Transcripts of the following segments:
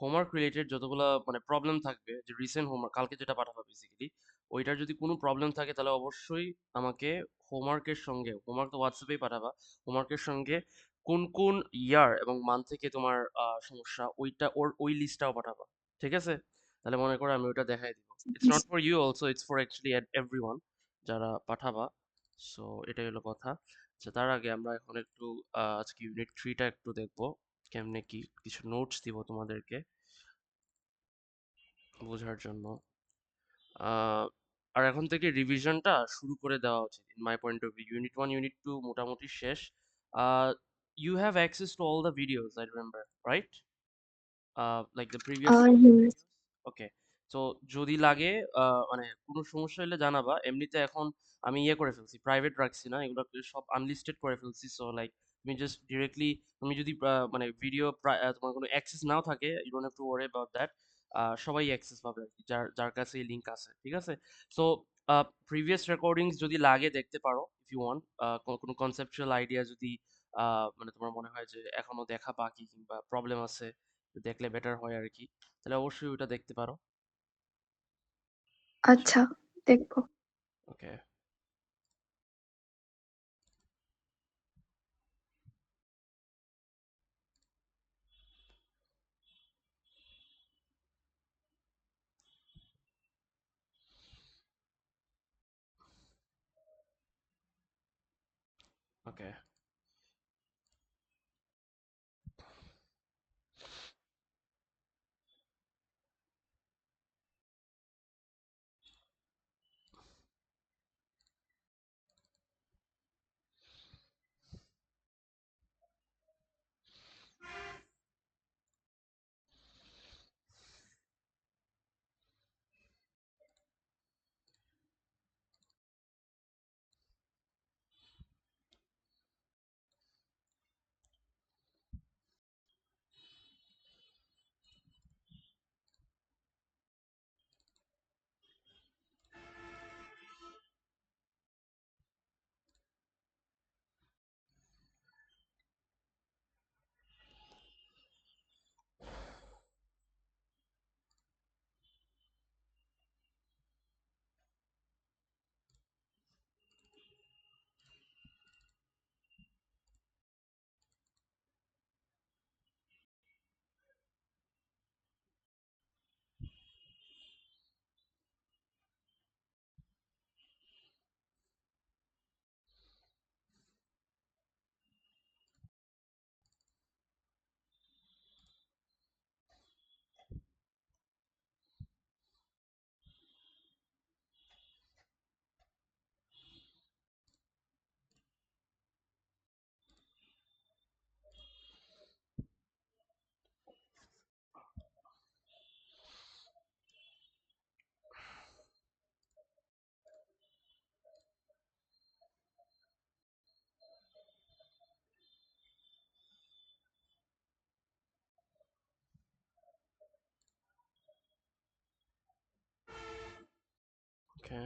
Homework related যতগুলো মানে problem থাকবে, যে রিসেন্ট হোমওয়ার্ক কালকে যেটা পাঠাবো বেসিক্যালি, ওইটার যদি কোনো প্রবলেম থাকে তাহলে অবশ্যই আমাকে হোমওয়ার্ক তো হোয়াটসঅ্যাপেই পাঠাবা, হোমওয়ার্কের সঙ্গে কোন কোন ইয়ার এবং মান্থ থেকে তোমার সমস্যা ওইটা ওই লিস্টটাও পাঠাবা, ঠিক আছে? তাহলে মনে করো আমি ওটা দেখাই দিব। It's not for you also, it's for actually everyone যারা পাঠাবা। সো এটাই হলো কথা। আচ্ছা, তার আগে আমরা এখন একটু আজকে ইউনিট 3টা একটু দেখবো কেমনে কি, কিছু নোটস দিব তোমাদেরকে বোঝার জন্য। আহ, আর এখন থেকে রিভিশনটা শুরু করে দেওয়া উচিত in my point of view. Unit 1 unit 2 মোটামুটি শেষ। You have access to all the videos, I remember, right? Like the previous recording hmm. Videos. Okay. তো যদি লাগে মানে কোনো সমস্যা হলে জানাবা। এমনিতে এখন আমি ইয়ে করে ফেলছি, প্রাইভেট রাখছি না, এগুলোকে সব আনলিস্টেড করে ফেলছি। সো লাইক তুমি জাস্ট ডিরেক্টলি, তুমি যদি মানে ভিডিও তোমার কোনো অ্যাক্সেস নাও থাকে, you don't have to worry about that. সবাই অ্যাক্সেস পাবে আর কি, যার যার কাছে এই লিঙ্ক আছে, ঠিক আছে? সো প্রিভিয়াস রেকর্ডিংস যদি লাগে দেখতে পারো ইফ ইউ ওয়ান্ট। কোনো কনসেপচুয়াল আইডিয়া যদি মানে তোমার মনে হয় যে এখনো দেখা বাকি কিংবা প্রবলেম আছে, দেখলে বেটার হয় আর কি, তাহলে অবশ্যই ওটা দেখতে পারো। আচ্ছা, দেখবো। ওকে। ওকে। ওকে।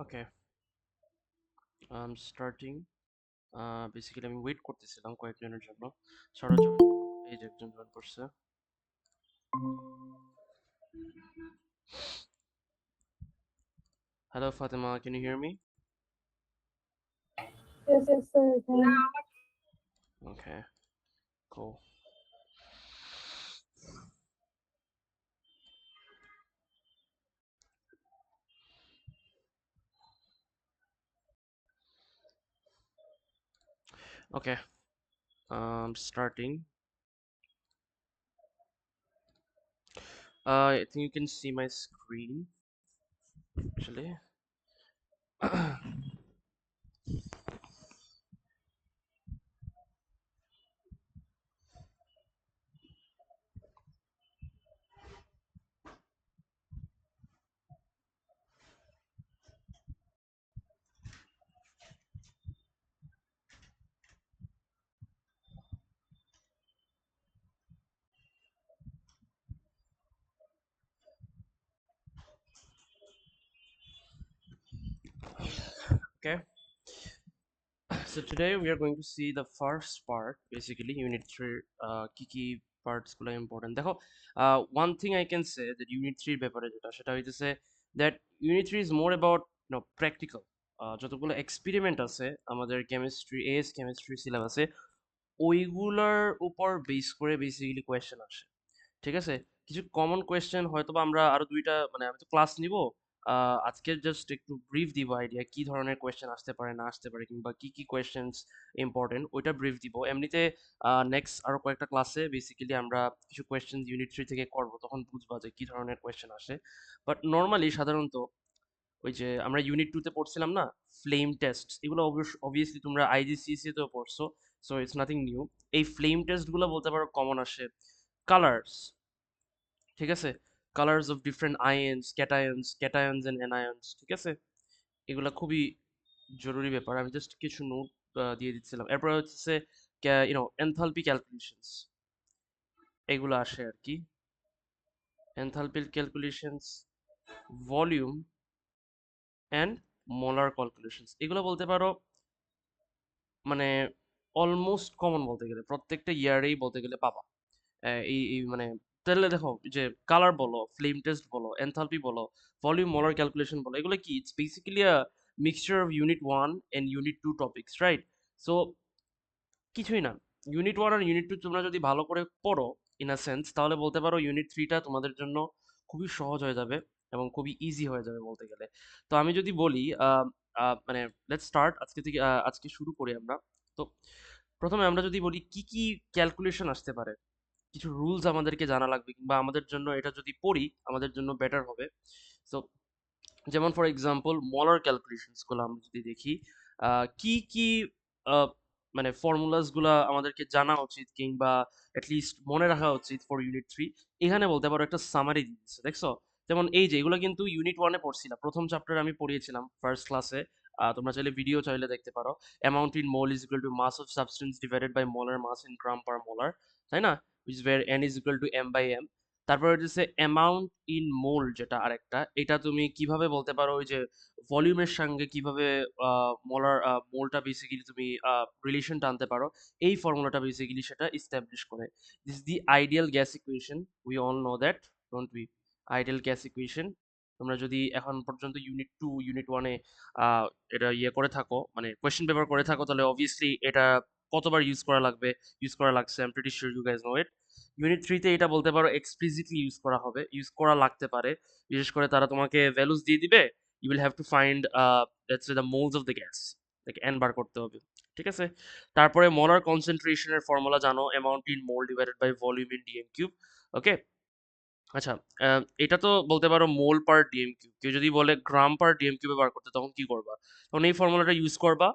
ওকে, স্টার্টিং। বেসিক্যালি আমি ওয়েট করতেছিলাম কয়েকজনের জন্য। সরো জয়েন করো। এই যে একজন জয়েন করছে। Hello Fatema, can you hear me? Yes, yes, sir. Okay, cool. Okay, starting. I think you can see my screen actually. Okay, so today we are going to see the first part, basically unit 3 কি কি parts গুলো important দেখো, one thing I can say that unit 3 ব্যাপারে যেটা সেটা হইতেছে that unit 3 is more about practical, যতগুলো experiment আছে আমাদের কেমিস্ট্রি এস কেমিস্ট্রি সিলেবাসে ওইগুলোর উপর বেস করে বেসিক্যালি কোয়েশ্চেন আসে। ঠিক আছে? কিছু কমন কোয়েশ্চেন হয়তোবা আমরা আরো ২ টা, মানে আমি তো ক্লাস নিবো। আজকে জাস্ট একটু ব্রিফ দিব আইডিয়া কি ধরনের কোয়েশ্চেন আসতে পারে না আসতে পারে কিংবা কি, কি কোয়েশ্চেনস ইম্পোর্টেন্ট ওইটা ব্রিফ দিব। এমনিতে নেক্সট আরো কয়েকটা ক্লাসে বেসিক্যালি আমরা কিছু কোয়েশ্চেন ইউনিট 3 থেকে করব। তখন বুঝবা যে কি ধরনের কোয়েশ্চেন আসে। বাট নরমালি সাধারণত ওই যে আমরা ইউনিট 2 তে পড়ছিলাম না? ফ্লেম টেস্ট, এগুলো অবভিয়াসলি তোমরা আইজিসিএসই তেও পড়ছো। So it's nothing new. এই ফ্লেম টেস্ট গুলো বলতে পারো কমন আসে। কালার্স, ঠিক আছে? Colours of different ions, cations and anions, ঠিক আছে? এগুলা খুবই জরুরি ব্যাপার। আমি জাস্ট কিছু নোট দিয়ে দিচ্ছিলাম। এরপরে হচ্ছে এনথালপি ক্যালকুলেশনস, এগুলো আসে আর কি। Enthalpy calculations, volume and molar calculations, এগুলো বলতে পারো মানে অলমোস্ট কমন বলতে গেলে প্রত্যেকটা ইয়ারেই বলতে গেলে পাবা। এই মানে তাহলে দেখো যে কালার বলো, ফ্লেম টেস্ট বলো, এনথালপি বলো, ভলিউম মোলার ক্যালকুলেশন বলো, এগুলো কি it's basically a mixture of unit 1 and unit 2 topics, right? So কিছুই না। ইউনিট 1 আর ইউনিট 2 তোমরা যদি ভালো করে পড়ো ইন আ সেন্স, তাহলে বলতে পারো ইউনিট 3 টা তোমাদের জন্য খুবই সহজ হয়ে যাবে এবং খুবই ইজি হয়ে যাবে বলতে গেলে। তো আমি যদি বলি মানে লেটস স্টার্ট আজকে থেকে, আজকে শুরু করি আমরা। তো প্রথমে আমরা যদি বলি কি, কি ক্যালকুলেশন আসতে পারে, কিছু রুলস আমাদেরকে জানা লাগবে কিংবা আমাদের জন্য এটা যদি পড়ি আমাদের জন্য বেটার হবে। সো যেমন ফর এক্সাম্পল মলার ক্যালকুলেশনস গুলো আমরা যদি দেখি, কি কি আহ, মানে ফর্মুলাস গুলা আমাদেরকে জানা উচিত কিংবা লিস্ট মনে রাখা উচিত ফর ইউনিট 3, এখানে বলতে পারো একটা সামারি দিচ্ছে, দেখছো? যেমন এই যে এগুলো কিন্তু ইউনিট 1 এ পড়ছিলাম, প্রথম চ্যাপ্টারে আমি পড়িয়েছিলাম ফার্স্ট ক্লাসে। তোমরা চাইলে ভিডিও চাইলে দেখতে পারো। Amount in mole is equal to mass of substance divided by molar mass in gram per molar, তাই না? Which where N is equal to M by M. তারপর হচ্ছে অ্যামাউন্ট ইন মোল, যেটা আরেকটা, এটা তুমি কিভাবে বলতে পারো ওই যে ভলিউমের সঙ্গে কিভাবে মোলার মোলটা বেসিক্যালি তুমি রিলেশন টানতে পারো, এই ফর্মুলাটা বেসিক্যালি সেটা এস্টাবলিশ করে। This the ideal gas equation, we all know that, don't we? Ideal gas equation তোমরা যদি এখন পর্যন্ত ইউনিট 2 ইউনিট 1 এ এটা ইয়ে করে থাকো, মানে কোয়েশ্চেন পেপার করে থাকো, তাহলে অবভিয়াসলি এটা কতবার ইউজ করা লাগবে, ইউজ করা লাগছে, I am pretty sure you guys know it. Unit 3 তে এটা বলতে পারো এক্সপ্লিসিটলি ইউজ করা হবে, ইউজ করা লাগতে পারে। বিশেষ করে তারা তোমাকে ভ্যালুস দিয়ে দিবে, you will have to find let's say the moles of the gas, like n বার করতে হবে, ঠিক আছে? তারপরে মোলার কনসেন্ট্রেশনের ফর্মুলা জানো, amount in mole divided by volume in dm cube. Okay, আচ্ছা, এটা তো বলতে পারো মোল পার ডিএম কিউব। কেউ যদি বলে গ্রাম পার ডিএম কিউবে বার করতে, তখন কি করবা? তখন এই ফর্মুলাটা ইউজ করবা,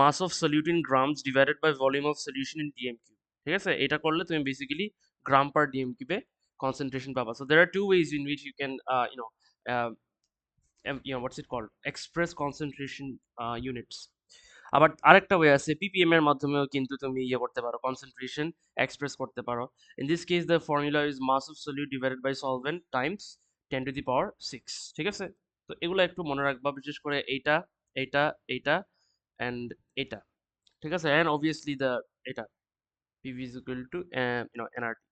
mass of solute in grams divided by volume of solution in dm cube, ঠিক আছে? এটা করলে তুমি বেসিক্যালি গ্রাম পার ডিএম কিউবে কনসেন্ট্রেশন পাবা। So there are two ways in which you can uh, what's it called, express concentration units. আবার আরেকটা way আছে, পিপিএম এর মাধ্যমেও কিন্তু তুমি ইয়ে করতে পারো, কনসেন্ট্রেশন এক্সপ্রেস করতে পারো। In this case the formula is mass of solute divided by solvent times 10⁻⁶, ঠিক আছে? তো এগুলো একটু মনে রাখবা, বিশেষ করে এইটা, এইটা, এইটা অ্যান্ড এটা, ঠিক আছে? অ্যান্ড অবভিয়াসলি দ্য এটা PV is equal to NRT.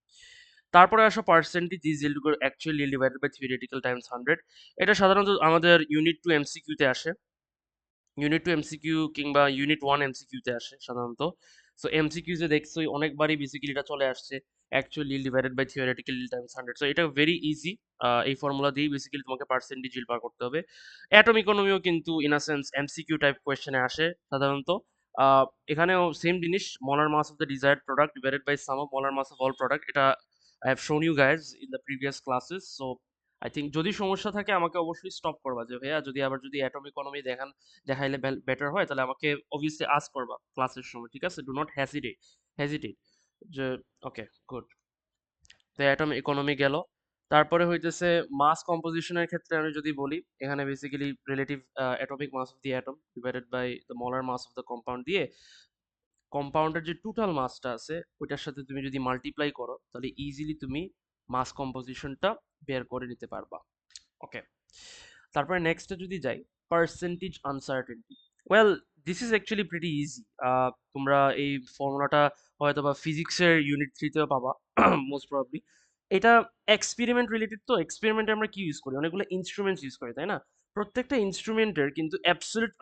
তারপরে আসো percentage is equal to actual yield divided by theoretical times 100। এটা সাধারণত আমাদের ইউনিট 2 এমসিকিউতে আসে, ইউনিট 2 এমসিকিউ কিংবা ইউনিট 1 এমসিকিউতে আসে সাধারণত। সো এমসিকিউতে দেখছোই অনেকবারই বেসিক্যালি এটা চলে আসছে, actual yield divided by theoretical yield times 100। So এটা ভেরি ইজি, এই ফর্মুলা দিয়েই বেসিক্যালি তোমাকে পার্সেন্টেজ ইল্ড বার করতে হবে। অ্যাটম ইকোনমিও কিন্তু in a sense MCQ type কোয়েশ্চেনে আসে সাধারণত। এখানেও সেম জিনিস, molar mass of the desired product divided by sum of molar mass of all product. এটা I have shown you guys in the previous classes. So I think যদি সমস্যা থাকে আমাকে অবশ্যই স্টপ করবা, যে ভাইয়া যদি আবার যদি অ্যাটম ইকোনমি দেখাইলে বেটার হয় তাহলে আমাকে অবভিয়াসলি আস্ক করবা ক্লাসের সময়, ঠিক আছে? ডু নট হেজিটেট যে ওকে গুড। তো অ্যাটম ইকোনমি গেল। তারপরে হইতেছে মাস কম্পোজিশনের ক্ষেত্রে আমি যদি বলি, এখানে basically relative atomic mass of the atom divided by the molar mass of the compound দিয়ে কম্পাউন্ডের যে টোটাল মাসটা আছে ওইটার সাথে তুমি যদি মাল্টিপ্লাই করো তাহলে ইজিলি তুমি মাস কম্পোজিশনটা বের করে নিতে পারবা। ওকে, তারপরে নেক্সটে যদি যাই, percentage uncertainty. Well, this is actually pretty easy. তোমরা এই ফর্মুলাটা হয়তো বা ফিজিক্সের ইউনিট থ্রিতেও পাবা মোস্ট প্রবাবলি। এটা এক্সপেরিমেন্ট রিলেটেড, তো এক্সপেরিমেন্টে আমরা কি ইউজ করি, অনেকগুলো ইনস্ট্রুমেন্টস ইউজ করি, তাই না? প্রত্যেকটা ইনস্ট্রুমেন্টের কিন্তু অ্যাবসলিউট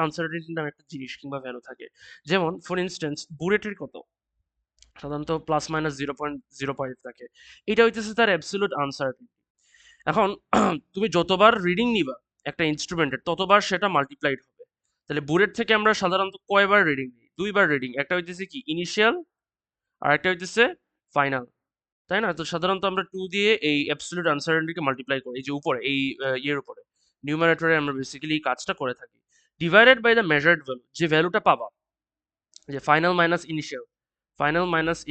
আনসার্টেনটি নামে একটা জিনিস কিংবা ভ্যালু থাকে। যেমন ফর ইনস্টেন্স বুলেটের কত সাধারণত প্লাস মাইনাস 0.05 থাকে, এটা হইতেছে তার অ্যাবসলিউট আনসার্টেনটি। এখন তুমি যতবার রিডিং নিবা একটা ইনস্ট্রুমেন্টের ততবার সেটা মাল্টিপ্লাইড হবে। তাহলে বুলেট থেকে আমরা সাধারণত কয়বার রিডিং নিই? দুইবার রিডিং, একটা হইতেছে কি ইনিশিয়াল, আর একটা হইতেছে ফাইনাল, তাই না? তো সাধারণত আমরা 2 দিয়ে এই অ্যাবসলিউট আনসার্টেনটিকে মাল্টিপ্লাই করি, এই যে উপরে এই ইয়ের উপরে নিউমারেটরে আমরা বেসিক্যালি এই কাজটা করে থাকি। Divided by the measured value, যে ভ্যালুটা পাবা, যে final minus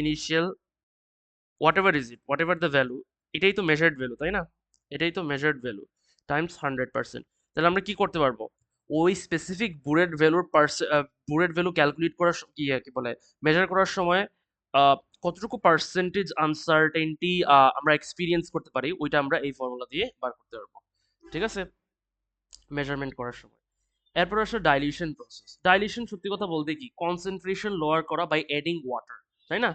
initial whatever the value, এটাই তো মেজার্ড ভ্যালু, তাই না? এটাই তো মেজার্ড ভ্যালু টাইমস 100%। তাহলে আমরা কি করতে পারবো, ওই স্পেসিফিক বুলেট ভ্যালু ক্যালকুলেট করার কি বলে মেজার করার সময় আহ, কতটুকু পার্সেন্টেজ আনসার্টেনটি আমরা এক্সপিরিয়েন্স করতে পারি ওইটা আমরা এই ফর্মুলা দিয়ে বার করতে পারবো, ঠিক আছে, মেজারমেন্ট করার সময়। এরপর আসলে ডাইলিউশন প্রসেস। ডাইলিউশন সত্যি কথা বলতে কি কনসেন্ট্রেশন লোয়ার করা বাই অ্যাডিং ওয়াটার, তাই না?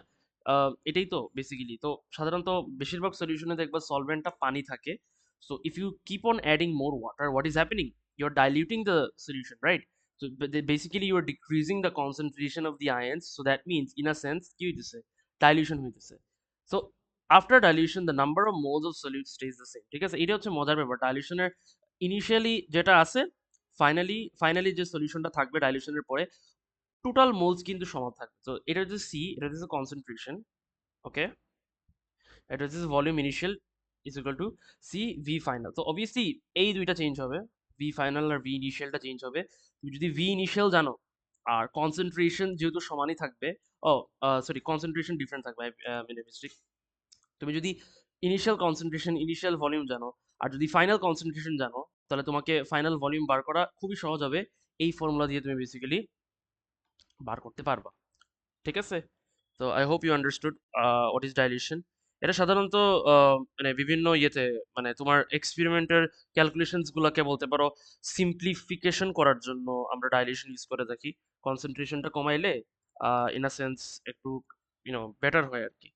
এটাই তো বেসিক্যালি। তো সাধারণত বেশিরভাগ সলিউশনে দেখবা সলভেন্টটা পানি থাকে। So if you keep on adding more water, what is happening, you are diluting the solution, right? So basically you are decreasing the concentration of the ions, so that means in a sense কি হইতেছে, dilution হইতেছে। So after dilution the number of moles of solute stays the same, ঠিক আছে? এটা হচ্ছে মজার ব্যাপার ডাইলিউশনের। Initially যেটা আছে, ফাইনালি যে সলিউশনটা থাকবে ডাইলিউশনের পরে টোটাল মোলস কিন্তু সমান থাকবে। তো এটা হচ্ছে সি, এটা হচ্ছে কনসেন্ট্রেশন, ওকে, এটা হচ্ছে volume initial is equal to C V final. তো অবভিয়াসলি এই দুইটা চেঞ্জ হবে, ভি ফাইনাল আর ভি ইনিশিয়ালটা চেঞ্জ হবে। তুমি যদি ভি ইনিশিয়াল জানো আর কনসেন্ট্রেশন যেহেতু সমানই থাকবে, ও সরি কনসেন্ট্রেশন ডিফারেন্ট থাকবে, মিস্টেক। তুমি যদি ইনিশিয়াল কনসেন্ট্রেশন ইনিশিয়াল ভলিউম জানো আর যদি ফাইনাল কনসেন্ট্রেশন জানো, তাহলে তোমাকে ফাইনাল ভলিউম বার করা খুবই সহজ হবে। এই ফর্মুলা দিয়ে তুমি বেসিক্যালি বার করতে পারবা, ঠিক আছে? তো I hope you understood what is dilution. এটা সাধারণত মানে বিভিন্ন ইয়েতে মানে তোমার এক্সপেরিমেন্টের ক্যালকুলেশনস গুলোকে বলতে পারো সিম্পলিফিকেশন করার জন্য আমরা ডাইলিউশন ইউজ করে থাকি। কনসেন্ট্রেশনটা কমাইলে ইন আ সেন্স একটু বেটার হয় আর কি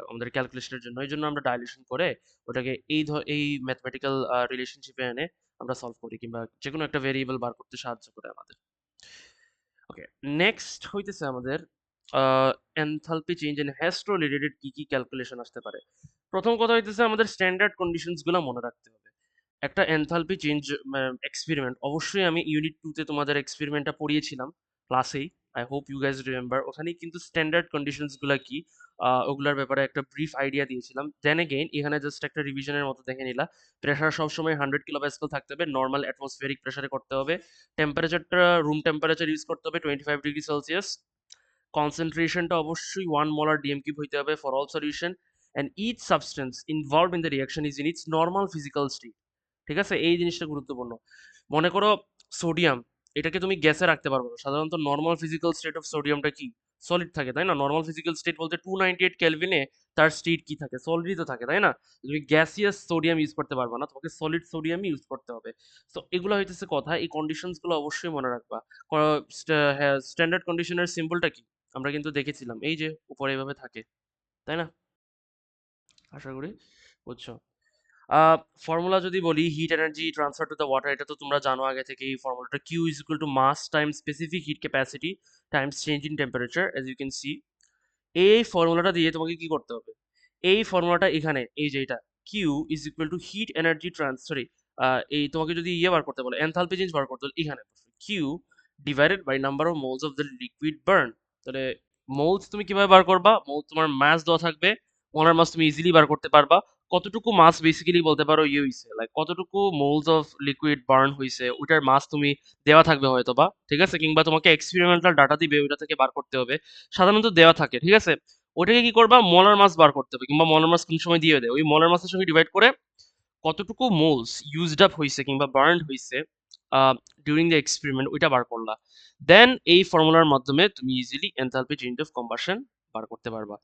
আমাদের ক্যালকুলেশনের জন্য। এই জন্য আমরা ডাইলিউশন করে ওটাকে এই ম্যাথমেটিক্যাল রিলেশনশিপে এনে আমরা সলভ করি, কিংবা যে কোনো একটা ভেরিয়েবল বার করতে সাহায্য করে আমাদের। ওকে, নেক্সট হইতেছে আমাদের এনথালপি চেঞ্জ এন্ড হ্যাস্টো রিলেটেড কি কি ক্যালকুলেশন আসতে পারে। প্রথম কথা হইতেছে আমাদের স্ট্যান্ডার্ড কন্ডিশনস গুলো মনে রাখতে হবে। একটা এনথালপি চেঞ্জ এক্সপেরিমেন্ট, অবশ্যই আমি ইউনিট 2 তে তোমাদের এক্সপেরিমেন্টটা পড়িয়েছিলাম ক্লাসেই, I hope you guys remember. ওখানেই কিন্তু স্ট্যান্ডার্ড কন্ডিশনস গুলা কি ওগুলার ব্যাপারে একটা ব্রিফ আইডিয়া দিয়েছিলাম। দেন এগেইন এখানে জাস্ট একটা রিভিশনের মতো দেখে নিলা। প্রেশার সবসময় 100 কিলো প্যাসকেল থাকতে হবে, নর্মাল অ্যাটমসফেরিক প্রেসারে করতে হবে। টেম্পারেচারটা রুম টেম্পারেচার ইউজ করতে হবে 25 ডিগ্রি সেলসিয়াস। কনসেন্ট্রেশনটা অবশ্যই 1 মোলার ডিএম কিউব হইতে হবে for all solution. And each substance involved in the reaction is in its normal physical state, ঠিক আছে? এই জিনিসটা গুরুত্বপূর্ণ। মনে করো সোডিয়াম, এটাকে তুমি গ্যাসে রাখতে পারবো না। সাধারণত নর্মাল ফিজিক্যাল স্টেট অফ সোডিয়ামটা কি সলিড থাকে, তাই না? নর্মাল ফিজিক্যাল স্টেট বলতে 298 কেলভিনে তার স্টেট কি থাকে, সলিডই তো থাকে, তাই না? তুমি গ্যাসিয়াস সোডিয়াম ইউজ করতে পারবে না, তোমাকে সলিড সোডিয়ামই ইউজ করতে হবে। তো এগুলো হইতেছে কথা, এই কন্ডিশনস গুলো অবশ্যই মনে রাখবা। স্ট্যান্ডার্ড কন্ডিশনের সিম্বলটা কি আমরা কিন্তু দেখেছিলাম, এই যে উপরে এভাবে থাকে, তাই না? আশা করি বুঝছো। ফর্মুলা যদি বলি heat energy transfer to the water, এটা তো তোমরা জানো আগে থেকে। এই ফর্মুলাটা Q is equal to mass time specific heat capacity times change in temperature, as you can see. এই ফর্মুলাটা দিয়ে তোমাকে কি করতে হবে, এই ফর্মুলাটা এখানে এই যে এটা Q is equal to heat energy trans sorry এই তোমাকে যদি ইয়ে বার করতে বলে এনথালপি চেঞ্জ বার করতে বলে, এখানে Q divided by number of moles of the liquid burn. তাহলে মোলস তুমি কিভাবে বার করবা? মোল তোমার মাস দেওয়া থাকবে, মোলার মাস তুমি ইজিলি বার করতে পারবা। কতটুকু মাস বেসিক্যালি বলতে পারো ইয়ে হইছে, লাইক কতটুকু মোলস অফ লিকুইড বার্ন হইছে ওইটার মাস তুমি দেওয়া থাকবে হয়তো বা, ঠিক আছে? কিংবা তোমাকে এক্সপেরিমেন্টাল ডাটা দিবে, ওইটা থেকে বার করতে হবে, সাধারণত দেওয়া থাকে, ঠিক আছে? ওটাকে কি করবা, মোলার মাস বার করতে হবে, কিংবা মোলার মাস কোন সময় দিয়ে দেয়, ওই মোলার মাসের সঙ্গে ডিভাইড করে কতটুকু মোলস ইউজড আপ হইছে কিংবা বার্নড হইছে ডিউরিং দ্য এক্সপেরিমেন্ট, ওইটা বার করলা। দেন এই ফর্মুলার মাধ্যমে তুমি easily enthalpy change of combustion বার করতে পারবা।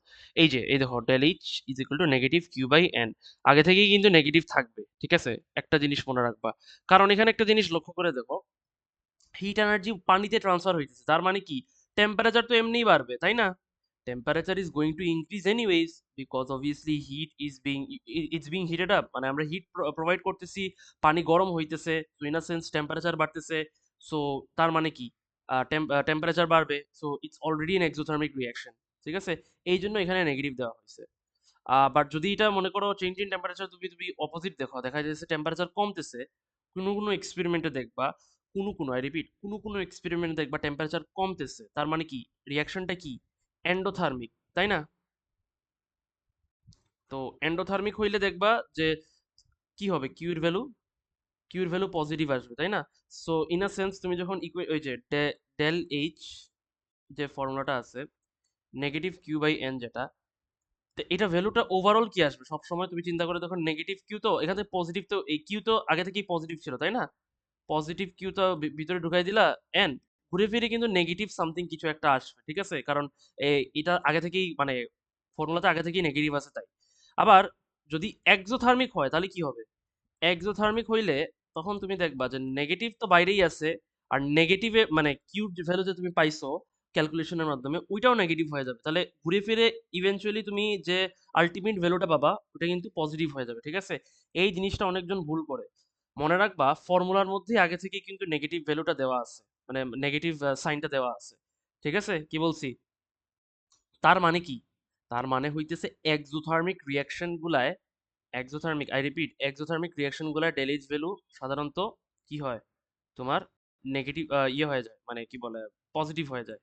এই যে এই দেখো, del H is equal to negative Q by n, আগে থেকেই কিন্তু নেগেটিভ থাকবে, ঠিক আছে? একটা জিনিস মনে রাখবা, কারণ এখানে একটা জিনিস লক্ষ্য করে দেখো, হিট এনার্জি পানিতে ট্রান্সফার হইতেছে, তার মানে কি টেম্পারেচার তো এমনিই বাড়বে, তাই না? Temperature is going to increase anyways, because obviously heat is being, it's being heated up, মানে আমরা হিট প্রোভাইড করতেছি, পানি গরম হইতেছে, তো ইন আ সেন্স টেম্পারেচার বাড়তেছে। সো তার মানে কি টেম্পারেচার বাড়বে, so it's already an exothermic reaction, ঠিক আছে? এই জন্য এখানে নেগেটিভ দেওয়া হয়েছে। বাট যদি এটা মনে করো চেঞ্জ ইন টেম্পারেচার তুমি তুমি অপোজিট দেখো, দেখা যাচ্ছে টেম্পারেচার কমতেছে, কোনো কোনো এক্সপেরিমেন্টে দেখবা, কোনো আই রিপিট কোনো এক্সপেরিমেন্ট দেখবা টেম্পারেচার কমতেছে, তার মানে কি রিয়াকশনটা কি এন্ডোথার্মিক, তাই না? তো এন্ডোথার্মিক হইলে দেখবা যে কি হবে, কিউর ভ্যালু পজিটিভ আসবে, তাই না? সো ইন আ সেন্স তুমি যখন ওই যে ডেল এইচ যে ফর্মুলাটা আছে, নেগেটিভ কিউ বাই এন যেটা, তো এটা ভ্যালুটা ওভারঅল কি আসবে সব সময় তুমি চিন্তা করে দেখো, নেগেটিভ কিউ তো এখানে পজিটিভ, তো এই কিউ তো আগে থেকেই পজিটিভ ছিল, তাই না? পজিটিভ কিউ তো ভিতরে ঢুকাই দিলা, এন ঘুরে ফিরে কিন্তু নেগেটিভ সামথিং কিছু একটা আসবে, ঠিক আছে? কারণ এটা আগে থেকেই মানে ফর্মুলাতে আগে থেকেই নেগেটিভ আছে তাই। আবার যদি এক্সোথার্মিক হয় তাহলে কি হবে? এক্সোথার্মিক হইলে তখন তুমি দেখবা যে নেগেটিভ তো বাইরেই আছে, আর নেগেটিভে মানে কিউব যে ভ্যালু যে তুমি পাইছো ক্যালকুলেশনের মাধ্যমে, ওইটাও নেগেটিভ হয়ে যাবে, তাহলে ঘুরে ফিরে ইভেনচুয়ালি তুমি যে আলটিমেট ভ্যালুটা পাবা ওটা কিন্তু পজিটিভ হয়ে যাবে, ঠিক আছে? এই জিনিসটা অনেকজন ভুল করে। মনে রাখবা ফর্মুলার মধ্যে আগে থেকে কিন্তু নেগেটিভ ভ্যালুটা দেওয়া আছে, মানে নেগেটিভ সাইনটা দেওয়া আছে, ঠিক আছে? কি বলছি? তার মানে কি? তার মানে হইতেছে এক্সোথার্মিক রিয়াকশন গুলায়, exothermic I repeat exothermic reaction গুলায় ডেলিজ ভ্যালু সাধারণত কি হয় তোমার নেগেটিভ ইয়ে হয়ে যায়, মানে কি বলে পজিটিভ হয়ে যায়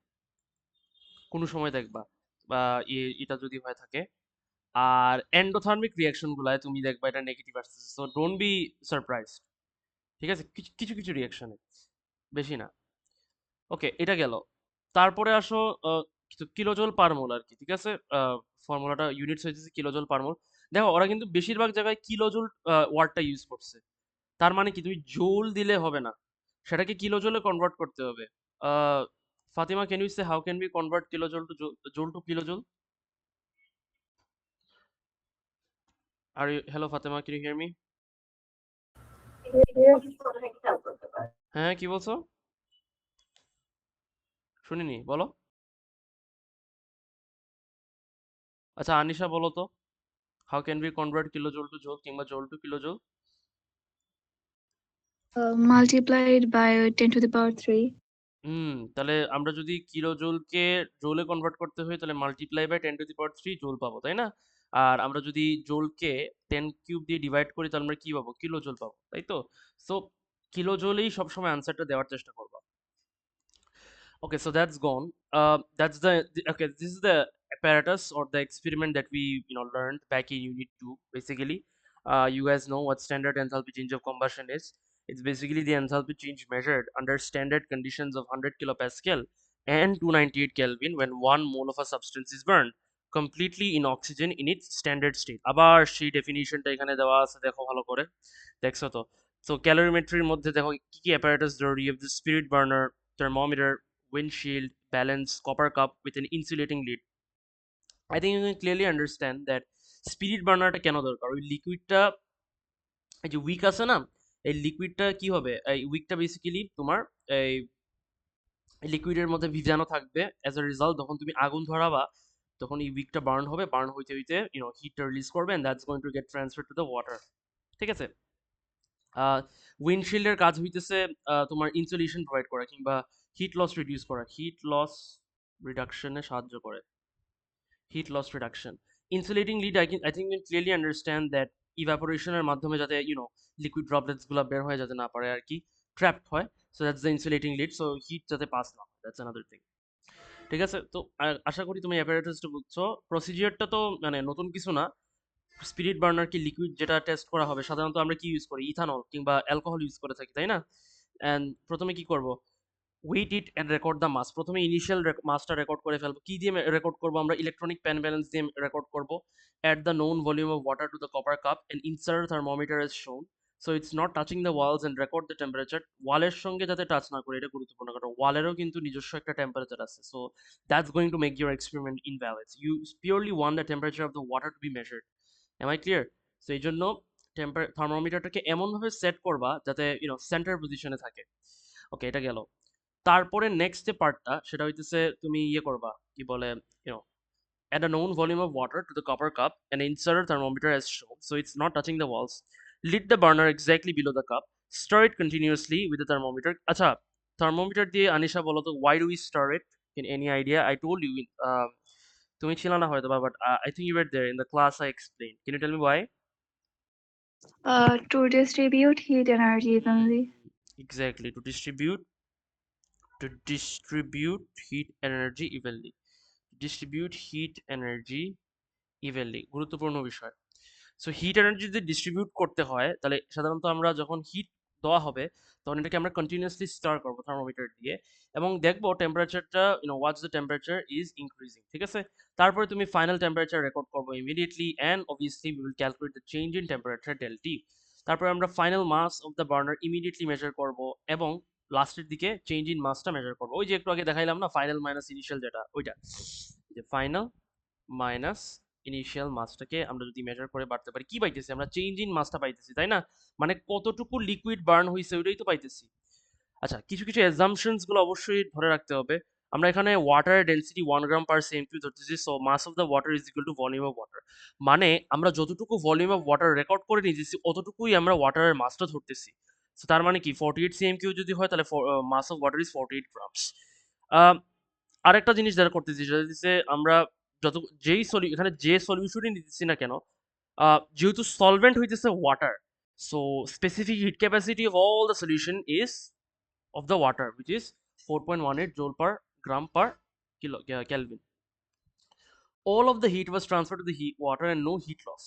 কোনো সময় দেখবা, বা এটা যদি হয়ে থাকে। আর এন্ডোথার্মিক রিয়াকশন গুলায় তুমি দেখবা এটা নেগেটিভ আসতেছে, সো ডোন্ট বি সারপ্রাইজ, ঠিক আছে? কিছু কিছু কিছু রিয়াকশনে, বেশি না। ওকে, এটা গেল। তারপরে আসো কিলোজোল পার মোল আর কি, ঠিক আছে? ফর্মুলাটা ইউনিটস হইতেছে কিলোজোল পার মোল। দেখো ওরা কিন্তু বেশিরভাগ জায়গায় কিলোজোল ওয়ার্ডটা ইউজ করছে, তার মানে কি তুমি জোল দিলে হবে না, সেটাকে কিলোজোলে কনভার্ট করতে হবে। Ah, Fatima, can you say how can be convert kilojoule to joule to kilojoule? আর hello Fatema, can you hear me? Yes. হ্যাঁ, কি বলছো? শুনিনি, বলো। আচ্ছা আনিশা বলো তো, how can be convert kilojoule to joule কিংবা joule to kilojoule? Multiplied by 10 to the power 3. তাহলে আমরা যদি কিলো জোলকে জোলে কনভার্ট করতে হয় তাহলে মাল্টিপ্লাই বাই 10 টু দি পাওয়ার 3 জোল পাবো, তাই না? আর আমরা যদি জোলকে 10³ দিয়ে ডিভাইড করি তাহলে আমরা কি পাবো, কিলো জোল পাবো, তাই তো? সো কিলো জোলেই সবসময় আনসারটা দেওয়ার চেষ্টা করবো। Okay, so that's gone. That's okay. This is the apparatus or the experiment that we learned back in Unit 2. Basically, you guys know what standard enthalpy change of combustion is. It's basically the enthalpy change measured under standard conditions of 100 kilopascal and 298 Kelvin when 1 mole of a substance is burned completely in oxygen in its standard state. আবার সেই ডেফিনিশনটা এখানে দেওয়া আছে, দেখো ভালো করে, দেখছো তো? So calorimetryর মধ্যে দেখো কি কি apparatus জরুরি, you have the spirit burner, thermometer, windshield, balance, copper cup with an insulating lid. I think you can clearly understand that spirit বার্নারটা কেন দরকার, ওই লিকুইডটা, এই যে উইক আছে না, এই লিকুইডটা কি হবে, এই উইকটা বেসিক্যালি তোমার এই লিকুইডের মধ্যে ভিজানো থাকবে, অ্যাজ এ রেজাল্ট যখন তুমি আগুন ধরাবা তখন এই উইকটা বার্ন হবে, বার্ন হইতে হইতে হিটটা রিলিজ করবে, and that's going to get transfer to the water, ঠিক আছে? উইন্ডশিল্ডের কাজ হইতেছে তোমার ইনসুলেশন প্রোভাইড করা কিংবা হিট লস রিডিউস করা, হিট লস রিডাকশনে সাহায্য করে, heat loss reduction. Insulating lid, I think you clearly understand that ইভাপোরেশনের মাধ্যমে যাতে লিকুইড ড্রপলেটস গুলো বের হয়ে যেতে না পারে আর কি, ট্র্যাপড হয়, so that's the insulating lid, so heat যাতে পাস না, দ্যাটস অ্যানাদার থিং। ঠিক আছে, তো আশা করি তুমি অ্যাপারেটাসটা বুঝছো। প্রসিজিওরটা তো মানে নতুন কিছু না। স্পিরিট বার্নার কি লিকুইড যেটা টেস্ট করা হবে, সাধারণত আমরা কি ইউজ করি, ইথানল কিংবা অ্যালকোহল ইউজ করে থাকি, তাই না? অ্যান্ড প্রথমে কি করব, weigh it and record the mass. প্রথমে ইনিশিয়াল মাসটা রেকর্ড করে ফেলবো। কি দিয়ে রেকর্ড করবো আমরা? ইলেকট্রনিক প্যান ব্যালেন্স দিয়ে রেকর্ড করবো। Add the known volume of water to the copper cup and insert thermometer as shown. So it's not touching the walls and record the temperature. ওয়ালের সঙ্গে যাতে টাচ না করে, এটা গুরুত্বপূর্ণ, কারণ ওয়ালেরও কিন্তু নিজস্ব একটা টেম্পারেচার আছে। So that's going to make your experiment invalid. You purely want the temperature of the water to be measured. Am I clear? So এই জন্য থার্মোমিটারটাকে এমনভাবে সেট করবা যাতে সেন্টার পজিশনে থাকে। ওকে, এটা গেল। তারপরে নেক্সট যে পার্টটা সেটা হইতেছে তুমি ইয়ে করবা, কি বলে, YONO add a known volume of water to the copper cup and insert a thermometer as shown, so it's not touching the walls. Lit the burner exactly below the cup. Stir it continuously with the thermometer. আচ্ছা, thermometer দিয়ে আনিশা বলো তো, why do we stir it? In any idea? I told you, তুমি ছিল না হয়তো বা, but I think you were there in the class I explained. Can you tell me why? To distribute heat energy evenly. Exactly, to distribute heat energy evenly. Distribute heat energy evenly, গুরুত্বপূর্ণ বিষয়। So hit energy যদি distribute করতে হয়, তাহলে সাধারণত আমরা যখন hit দেওয়া হবে তখন এটাকে আমরা কন্টিনিউয়াসলি স্টার করবো থার্মোমিটার দিয়ে, এবং দেখবো টেম্পারেচারটা what's the temperature is increasing. ঠিক আছে, তারপরে তুমি ফাইনাল টেম্পারেচার রেকর্ড করবো immediately, and obviously we will calculate the change in temperature del T. তারপরে আমরা final mass of the burner immediately measure করব, এবং লাস্টের দিকে চেঞ্জ ইন মাসটা মেজার করবো। ওই যে একটু আগে দেখাইলাম না, ফাইনাল মাইনাস ইনিশিয়াল, যেটা ওইটা, যে ফাইনাল মাইনাস ইনিশিয়াল মাসটাকে আমরা যদি মেজার করে বাড়তে পারি, কি পাইতেছি আমরা? চেঞ্জ ইন মাসটা পাইতেছি, তাই না? মানে কতটুকু লিকুইড বার্ন হয়েছে ওইটাই তো পাইতেছি। আচ্ছা, কিছু কিছু অ্যাজাম্পশনস গুলো অবশ্যই ধরে রাখতে হবে। আমরা এখানে ওয়াটার ডেন্সিটি 1 গ্রাম/cm³ ধরতেছি, so mass of the water is equal to volume of water. মানে আমরা যতটুকু ভলিউম অফ ওয়াটার রেকর্ড করে নিয়েছি অতটুকুই আমরা ওয়াটারের মাসটা ধরতেছি। সো তার মানে কি 48 cm³ যদি হয়, তাহলে মাস অফ ওয়াটার ইজ 48 গ্রামস। আরেকটা জিনিস যারা করতেছি সেটা হচ্ছে আমরা যত এখানে যে সলিউশনই নিতেছি না কেন, যেহেতু সলভেন্ট হইতেছে water, so specific heat capacity of all the solution is of the water, which is 4.18 joule per gram per kilo Kelvin. All of the heat was transferred to the heat water and no heat loss.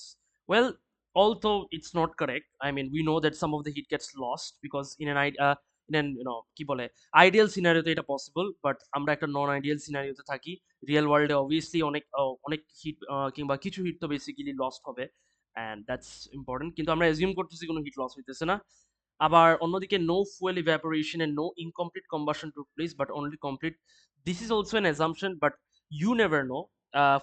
Well, although it's not correct, I mean, we know that some of the heat gets lost because in an কি বলে, ideal সিনারিওতে এটা possible, but আমরা একটা নন ideal সিনারিওতে থাকি। Real ওয়ার্ল্ডে obviously অনেক hit কিংবা কিছু হিট তো বেসিক্যালি লস্ট হবে, অ্যান্ড দ্যাটস ইম্পর্টেন্ট। কিন্তু আমরা অ্যাজিউম করতেছি কোনো হিট লস হইতেছে না। আবার অন্যদিকে no fuel evaporation and no incomplete combustion took place but only complete. This is also an assumption, but you never know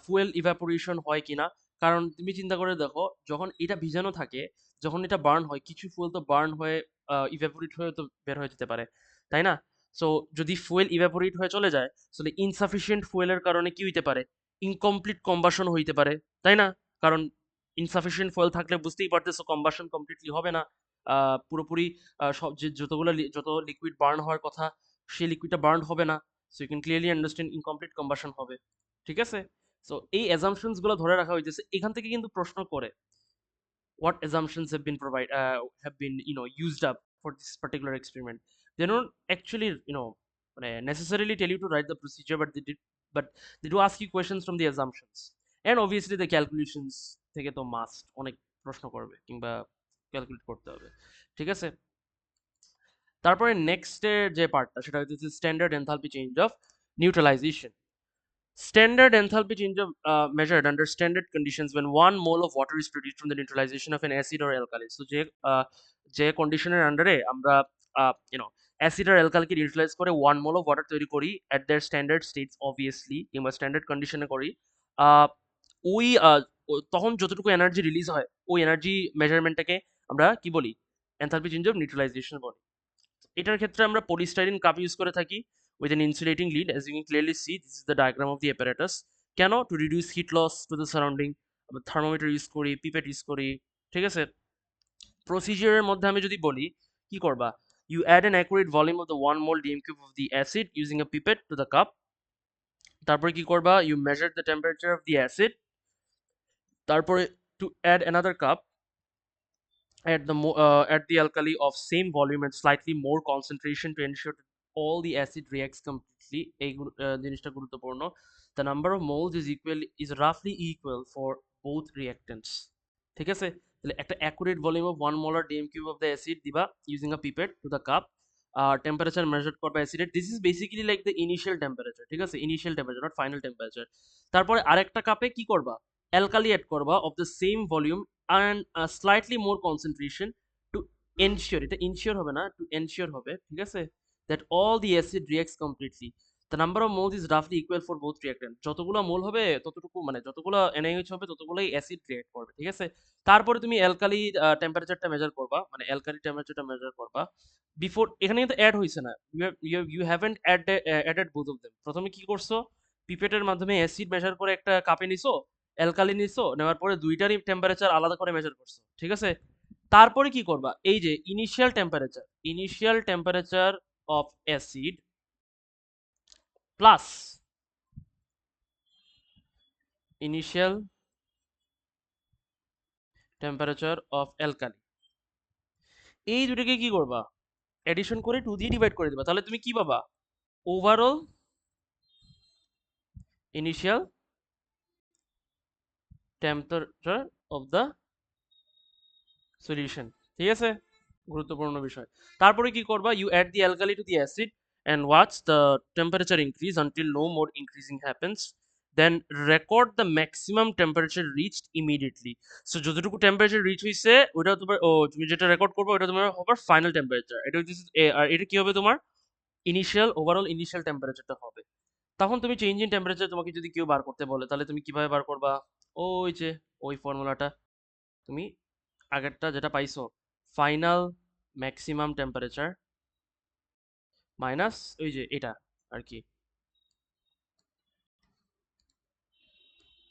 fuel evaporation হয় কিনা। কারণ তুমি চিন্তা করে দেখো, যখন এটা ভিজানো থাকে, যখন এটা বার্ন হয়, কিছু ফুয়েল তো বার্ন হয়ে ইভ্যাপোরেট হয়ে তো বের হয়ে যেতে পারে, তাই না? সো যদি ফুয়েল ইভ্যাপোরেট হয়ে চলে যায়, তাহলে ইনসাফিসিয়েন্ট ফুয়েলের কারণে কি হইতে পারে? ইনকমপ্লিট কম্বাশন হইতে পারে, তাই না? কারণ ইনসাফিসিয়েন্ট ফুয়েল থাকলে বুঝতেই পারতেছো কম্বাশন কমপ্লিটলি হবে না। পুরোপুরি সব যে যত লিকুইড বার্ন হওয়ার কথা, সেই লিকুইডটা বার্ন হবে না। So you can clearly understand incomplete combustion হবে। ঠিক আছে, সো এই অ্যাজাম্পশনস গুলো ধরে রাখা হইতেছে। এখান থেকে কিন্তু প্রশ্ন করে, what assumptions have been used up for this particular experiment. They don't actually necessarily tell you to write the procedure, but they do ask you questions from the assumptions, and obviously the calculations থেকে তো must অনেক প্রশ্ন করবে কিংবা calculate করতে হবে। ঠিক আছে, তারপরে নেক্সটের যে পার্টটা সেটা হচ্ছে standard enthalpy change of neutralisation. Standard enthalpy change of measured under standard conditions when 1 mole of water is produced from the neutralization of an acid or alkali. So যে কন্ডিশনের আন্ডারে আমরা অ্যাসিড আর অ্যালকালিকে নিউট্রালাইজ করে 1 mole of water তৈরি করি at their standard states obviously, কিংবা standard কন্ডিশনে করি, আহ, ওই তখন যতটুকু এনার্জি রিলিজ হয় ওই এনার্জি মেজারমেন্টটাকে আমরা কি বলি? এনথালপি চেঞ্জ অফ নিউট্রালাইজেশন বলি। এটার ক্ষেত্রে আমরা পলিস্টাইরিন কাপ ইউজ করে থাকি with an insulating lid. As you can clearly see, this is the diagram of the apparatus. কেন? To reduce heat loss to the surrounding. আমরা থার্মোমিটার ইউজ করি, pipette use করি। ঠিক আছে, প্রসিজিয়ারের মধ্যে আমি যদি বলি, কি করবা? You add an accurate volume of the 1 mole dm³ of the acid using a pipette to the cup. তারপরে কি করবা? You measure the temperature of the acid. তারপরে to add another cup, at the alkali of same volume and slightly more concentration to ensure that all the acid reacts completely. এই জিনিসটা গুরুত্বপূর্ণ. The number of moles is roughly equal for both reactants. ঠিক আছে? তাহলে একটা accurate volume of 1 molar dm cube of the acid দিবা using a pipette to the cup. Temperature measured করবা অ্যাসিডের. This is basically like the initial temperature. ঠিক আছে? Initial temperature, not final temperature. তারপরে আরেকটা কাপে কি করবা? অ্যালকালি অ্যাড করবা of the same volume and slightly more concentration to ensure, এটা ensure হবে না, to ensure হবে, ঠিক আছে, that all the acid reacts completely. The number of moles is roughly equal for both reactant. যতগুলো মোল হবে ততটুকু, মানে যতগুলো NaOH হবে ততগুলোই অ্যাসিড রিঅ্যাক্ট করবে, ঠিক আছে? তারপরে তুমি অ্যালকালি টেম্পারেচারটা মেজার করবা, মানে অ্যালকালি টেম্পারেচারটা মেজার করবা বিফোর. এখানে কিন্তু অ্যাড হইছে না, you haven't added both of them. প্রথমে কি করছো? পিপেটের মাধ্যমে অ্যাসিড মেজার করে একটা কাপে নিছো, অ্যালকালি নিছো, নেওয়ার পরে দুইটারই টেম্পারেচার আলাদা করে মেজার করছো, ঠিক আছে? তারপরে কি করবা? এই যে initial temperature of acid plus initial temperature of alkali, এই দুটোকে কি করবা? এডিশন করে 2 দিয়ে ডিভাইড করে দিবা. তাহলে তুমি কি পাবা? Overall initial temperature of the solution, ঠিক আছে? গুরুত্বপূর্ণ বিষয়. তারপরে কি করবা? You add the alkali to the acid and watch the temperature increase until no more increasing happens. Then record the maximum temperature reached immediately. So যতটুকু temperature rich হইছে ওটা তোমার, তুমি যেটা রেকর্ড করবে ওটা তোমার হবে ফাইনাল টেম্পারেচার. এটা হচ্ছে আর এটা কি হবে? তোমার ওভারঅল ইনিশিয়াল টেম্পারেচারটা হবে. তখন তুমি চেঞ্জ ইন টেম্পারেচার তোমাকে যদি কেউ বার করতে বলে তাহলে তুমি কিভাবে বার করবা? ওই যে ওই ফর্মুলাটা তুমি আগেরটা যেটা পাইছো, ফাইনাল ম্যাক্সিমাম টেম্পারেচার মাইনাস ওই যে এটা আর কি,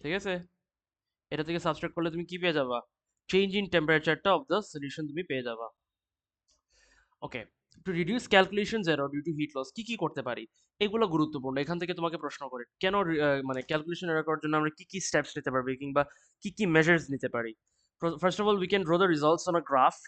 ঠিক আছে? এটা থেকে সাবস্ট্রাক্ট করলে তুমি কি পেয়ে যাবা? চেঞ্জ ইন টেম্পারেচারটা অফ দ্য সলিউশন তুমি পেয়ে যাবা. Okay, to reduce calculations error due to heat loss কি কি করতে পারি? এগুলো গুরুত্বপূর্ণ. এখান থেকে তোমাকে প্রশ্ন করে কেন মানে ক্যালকুলেশন এরর করার জন্য আমরা কি কি স্টেপস নিতে পারবো কিংবা কি কি মেজার্স নিতে পারি. First of all, we can draw the results on a graph.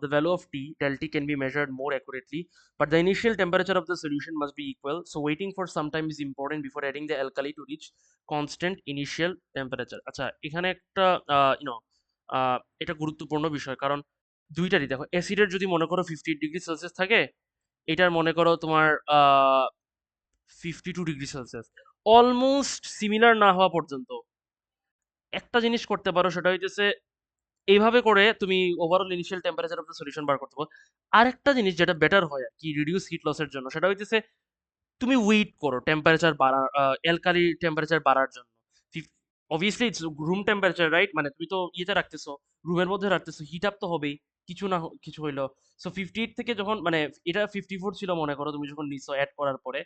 The value of T, del T can be measured more accurately, but the initial temperature of the solution must be equal. So waiting for some time is important before adding the alkali to reach constant initial temperature. আচ্ছা, এখানে একটা এটা গুরুত্বপূর্ণ বিষয়, কারণ দুইটারই দেখো, অ্যাসিডের যদি মনে করো 58 ডিগ্রি সেলসিয়াস থাকে, এটার মনে করো তোমার 52 ডিগ্রি সেলসিয়াস, অলমোস্ট সিমিলার না হওয়া পর্যন্ত একটা জিনিস করতে পারো, সেটা হইতেছে এইভাবে করে তুমি overall initial temperature of the solution বার করতে পারো. আরেকটা জিনিস যেটা বেটার হয় আর কি রিডিউস হিট লসের জন্য, সেটা হইতেছে তুমি ওয়েট করো টেম্পারেচার বাড়ার, অ্যালকালি টেম্পারেচার বাড়ার জন্য. Obviously it's room temperature, right? মানে তুমি তো ইয়েতে রাখতেছো, রুমের মধ্যে রাখতেছো, হিট আপ তো হবেই কিছু না কিছু হইলো. সো 58 থেকে যখন, মানে এটা 54 ছিল মনে করো তুমি যখন নিছো অ্যাড করার পরে,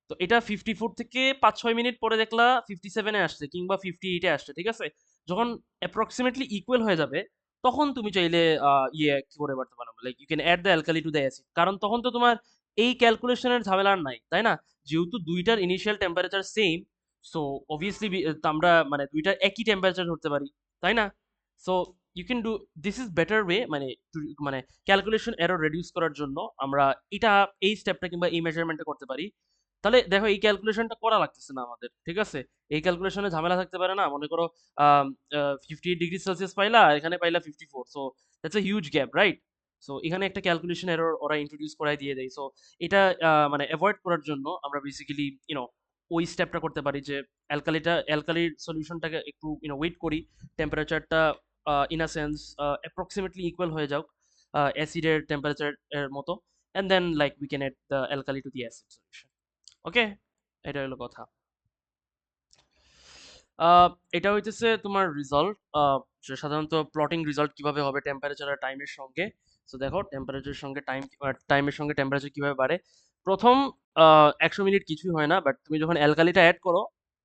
তো এটা 54 থেকে 5-6 মিনিট পরে দেখলা 57-এ আসছে কিংবা 58-এ আসছে, ঠিক আছে? যখন অ্যাপ্রক্সিমেটলি ইকুয়াল হয়ে যাবে তখন তুমি চাইলে কি করে পারতে পারো, like you can add the alkali to the acid, কারণ তখন তো তোমার এই ক্যালকুলেশনের ঝামেলা আর নাই, তাই না? যেহেতু দুইটার initial temperature same, so obviously আমরা মানে দুইটার একই টেম্পারেচার ধরতে পারি, তাই না? So you can do this is better way, মানে মানে ক্যালকুলেশন এরর রেডিউস করার জন্য আমরা এটা এই স্টেপটা কিংবা এই মেজারমেন্টটা করতে পারি. তাহলে দেখো এই ক্যালকুলেশনটা করা লাগতেছে না আমাদের, ঠিক আছে? এই ক্যালকুলেশনে ঝামেলা থাকতে পারে না, মনে করো 58 ডিগ্রি সেলসিয়াস পাইলা, এখানে পাইলা 54, so that's a huge gap, right? So এখানে একটা ক্যালকুলেশন এরর ওরা ইন্ট্রোডিউস করাই দিয়ে দেয়. সো এটা মানে অ্যাভয়েড করার জন্য আমরা বেসিক্যালি ওই স্টেপটা করতে পারি যে অ্যালকালির সলিউশনটাকে একটু ওয়েট করি, টেম্পারেচারটা in a sense approximately equal হয়ে যাক অ্যাসিডের টেম্পারেচার এর মতো, and then like we can add the alkali to the acid solution. Okay, এটা হলো কথা. এটা হইতেছে তোমার রেজাল্ট, সাধারণত প্লটিং রেজাল্ট কিভাবে হবে টেম্পারেচার আর টাইমের সঙ্গে. সো দেখো টেম্পারেচারের সঙ্গে টাইমের সঙ্গে টেম্পারেচার কিভাবে বাড়ে. প্রথম 100 মিনিট কিছুই হয় না, বাট তুমি যখন অ্যালকালিটা অ্যাড করো,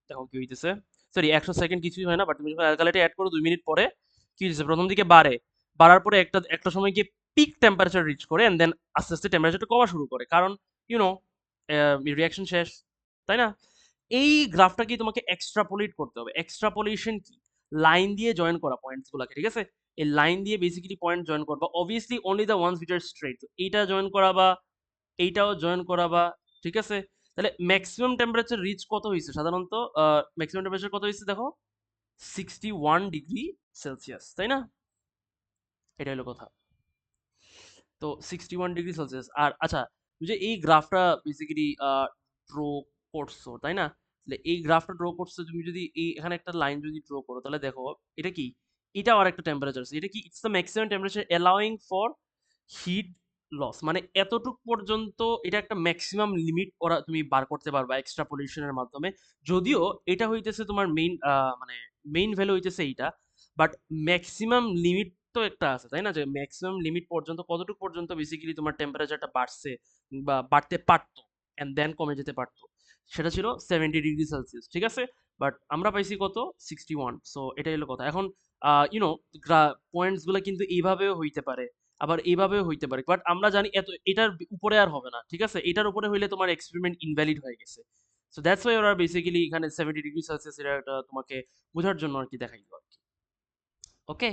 দেখো কি হইতেছে. সরি, 100 সেকেন্ড কিছুই হয় না, বাট তুমি যখন অ্যালকালিটা অ্যাড করো 2 মিনিট পরে কি হইতেছে, প্রথম দিকে বাড়ে, বাড়ার পরে একটা একটা সময় গিয়ে পিক টেম্পারেচার রিচ করে, এন্ড দেন আস্তে আস্তে টেম্পারেচারটা কমা শুরু করে, কারণ ইউনো রিয়াকশন শেষ, তাই না? এই গ্রাফটাকে তোমাকে এক্সট্রাপোলেট করতে হবে. এক্সট্রাপোলেশন কি? লাইন দিয়ে জয়েন করা পয়েন্টস গুলাকে, ঠিক আছে? এই লাইন দিয়ে বেসিক্যালি পয়েন্ট জয়েন করবা, obviously only the ones which are straight. এইটা জয়েন করাবা, এইটাও জয়েন করাবা, ঠিক আছে? তাহলে ম্যাক্সিমাম টেম্পারেচার রিচ কত হয়েছে সাধারণত? ম্যাক্সিমাম টেম্পারেচার কত হয়েছে দেখো, 61 ডিগ্রি সেলসিয়াস, তাই না? এটা হলো কথা। তো 61 ডিগ্রি সেলসিয়াস। আর আচ্ছা, তুমি যে এই গ্রাফটা বেসিক্যালি ড্র করছো, তাই না? তাহলে এই গ্রাফটা ড্র করছো, তুমি যদি এই এখানে একটা লাইন যদি ড্র করো, তাহলে দেখো এটা কি, এটা আর একটা টেম্পারেচার, এটা কি, it's the maximum temperature allowing for heat loss, মানে এতটুক পর্যন্ত এটা একটা ম্যাক্সিমাম লিমিট ওরা তুমি বার করতে পারবা এক্সট্রাপোলেশনের মাধ্যমে। যদিও এটা হইতেছে তোমার মেইন, মানে মেইন ভ্যালু হইতেছে এইটা, বাট ম্যাক্সিমাম লিমিট তো একটা আছে, তাই না? যে ম্যাক্সিমাম লিমিট পর্যন্ত কতটুকু পর্যন্ত বেসিক্যালি তোমার টেম্পারেচারটা বাড়ছে বা বাড়তে পারতো অ্যান্ড দেন কমে যেতে পারতো, সেটা ছিল 70 ডিগ্রি সেলসিয়াস, ঠিক আছে? বাট আমরা পাইছি কত, 61। সো এটাই হলো কথা। এখন ইউনো পয়েন্টস গুলো কিন্তু এইভাবেও হইতে পারে, আবার এইভাবেও হইতে পারে, বাট আমরা জানি এত এটার উপরে আর হবে না, ঠিক আছে? এটার উপরে হইলে তোমার এক্সপেরিমেন্ট ইনভ্যালিড হয়ে গেছে। সো দ্যাটস ওয়াই ওরা বেসিক্যালি এখানে 70 ডিগ্রি সেলসিয়াস এটা তোমাকে বোঝার জন্য আর কি দেখাইলো আর কি। ওকে,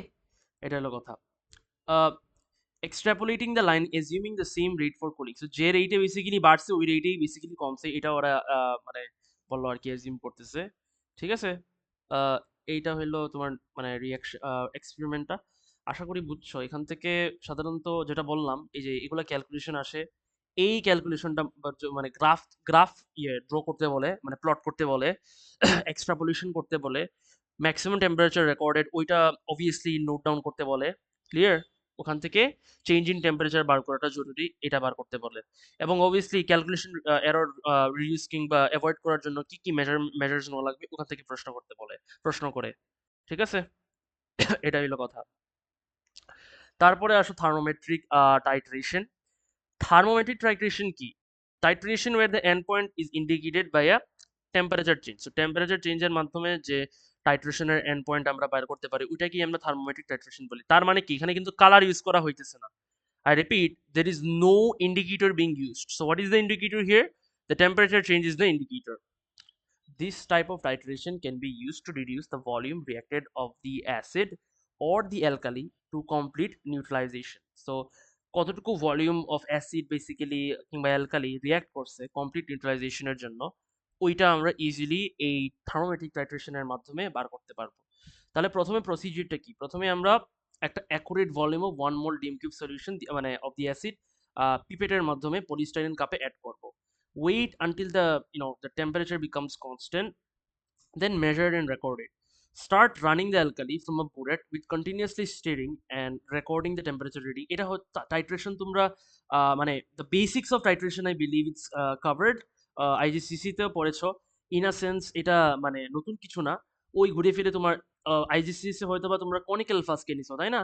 এটা হলো কথা। Extrapolating the line assuming the same rate for cooling, so যে রেটে বেসিক্যালি বাড়ছে ওই রেটেই বেসিক্যালি কমছে, এটা ওরা মানে বললো আর কি, এজিউম করতেছে, ঠিক আছে? আহ, এইটা হলো তোমার মানে রিয়াকশন এক্সপেরিমেন্টটা। আশা করি বুঝছো। এখান থেকে সাধারণত যেটা বললাম, এই যে এগুলা ক্যালকুলেশন আসে, এই ক্যালকুলেশনটা মানে গ্রাফ গ্রাফ ড্র করতে বলে, মানে প্লট করতে বলে, এক্সট্রাপোলেশন করতে বলে, ম্যাক্সিমাম টেম্পারেচার রেকর্ডেড ওইটা অবভিয়াসলি নোট ডাউন করতে বলে, ক্লিয়ার? ওখান থেকে চেঞ্জ ইন টেম্পারেচার বার করাটা জরুরি, এটা বার করতে বলে। এবং অবভিয়াসলি ক্যালকুলেশন এরর রিডিউস কিংবা অ্যাভয়েড করার জন্য কি কি মেজার্স নেওয়া লাগবে ওখান থেকে প্রশ্ন করতে বলে, প্রশ্ন করে, ঠিক আছে? এটা হলো কথা। তারপরে আসো থার্মোমেট্রিক টাইট্রেশন। থার্মোমেট্রিক টাইট্রেশন কি? Titration where the end point is indicated by a temperature change. So temperature চেঞ্জের মাধ্যমে যে টাইট্রেশনের এন্ড পয়েন্ট আমরা বের করতে পারি ওইটাকে আমরা থার্মোমেট্রিক টাইট্রেশন বলি। তার মানে কি, এখানে কিন্তু কালার ইউজ করা হইতেছে না। I repeat, there is no indicator being used. So what is the indicator here? The temperature change is the indicator. This type of titration can be used to reduce the volume reacted of the acid or the alkali to complete neutralization. So কতটুকু volume of acid basically কিংবা alkali react করছে complete নিউট্রালাইজেশনের জন্য, ওইটা আমরা easily এই থার্মোমেট্রিক টাইট্রেশনের মাধ্যমে বার করতে পারবো। তাহলে প্রথমে প্রসিজিওরটা কি? প্রথমে আমরা একটা অ্যাকুরেট ভলিউম অফ 1 মোল ডিম কিউব সলিউশন মানে অফ দি অ্যাসিড পিপেটের মাধ্যমে পলিস্টাইরিন কাপে অ্যাড করব। Wait until the temperature becomes constant, then measure and record it. Start running the alkali from a burette with continuously stirring and recording the temperature reading. এটা titration তোমরা মানে the basics of titration I believe it's covered, IGCC তেও পড়েছো। In a sense এটা মানে নতুন কিছু না, ওই ঘুরে ফিরে তোমার আইজিসিসি হয়তো বা তোমরা কনিক্যাল ফ্লাস্কে নিছো, তাই না?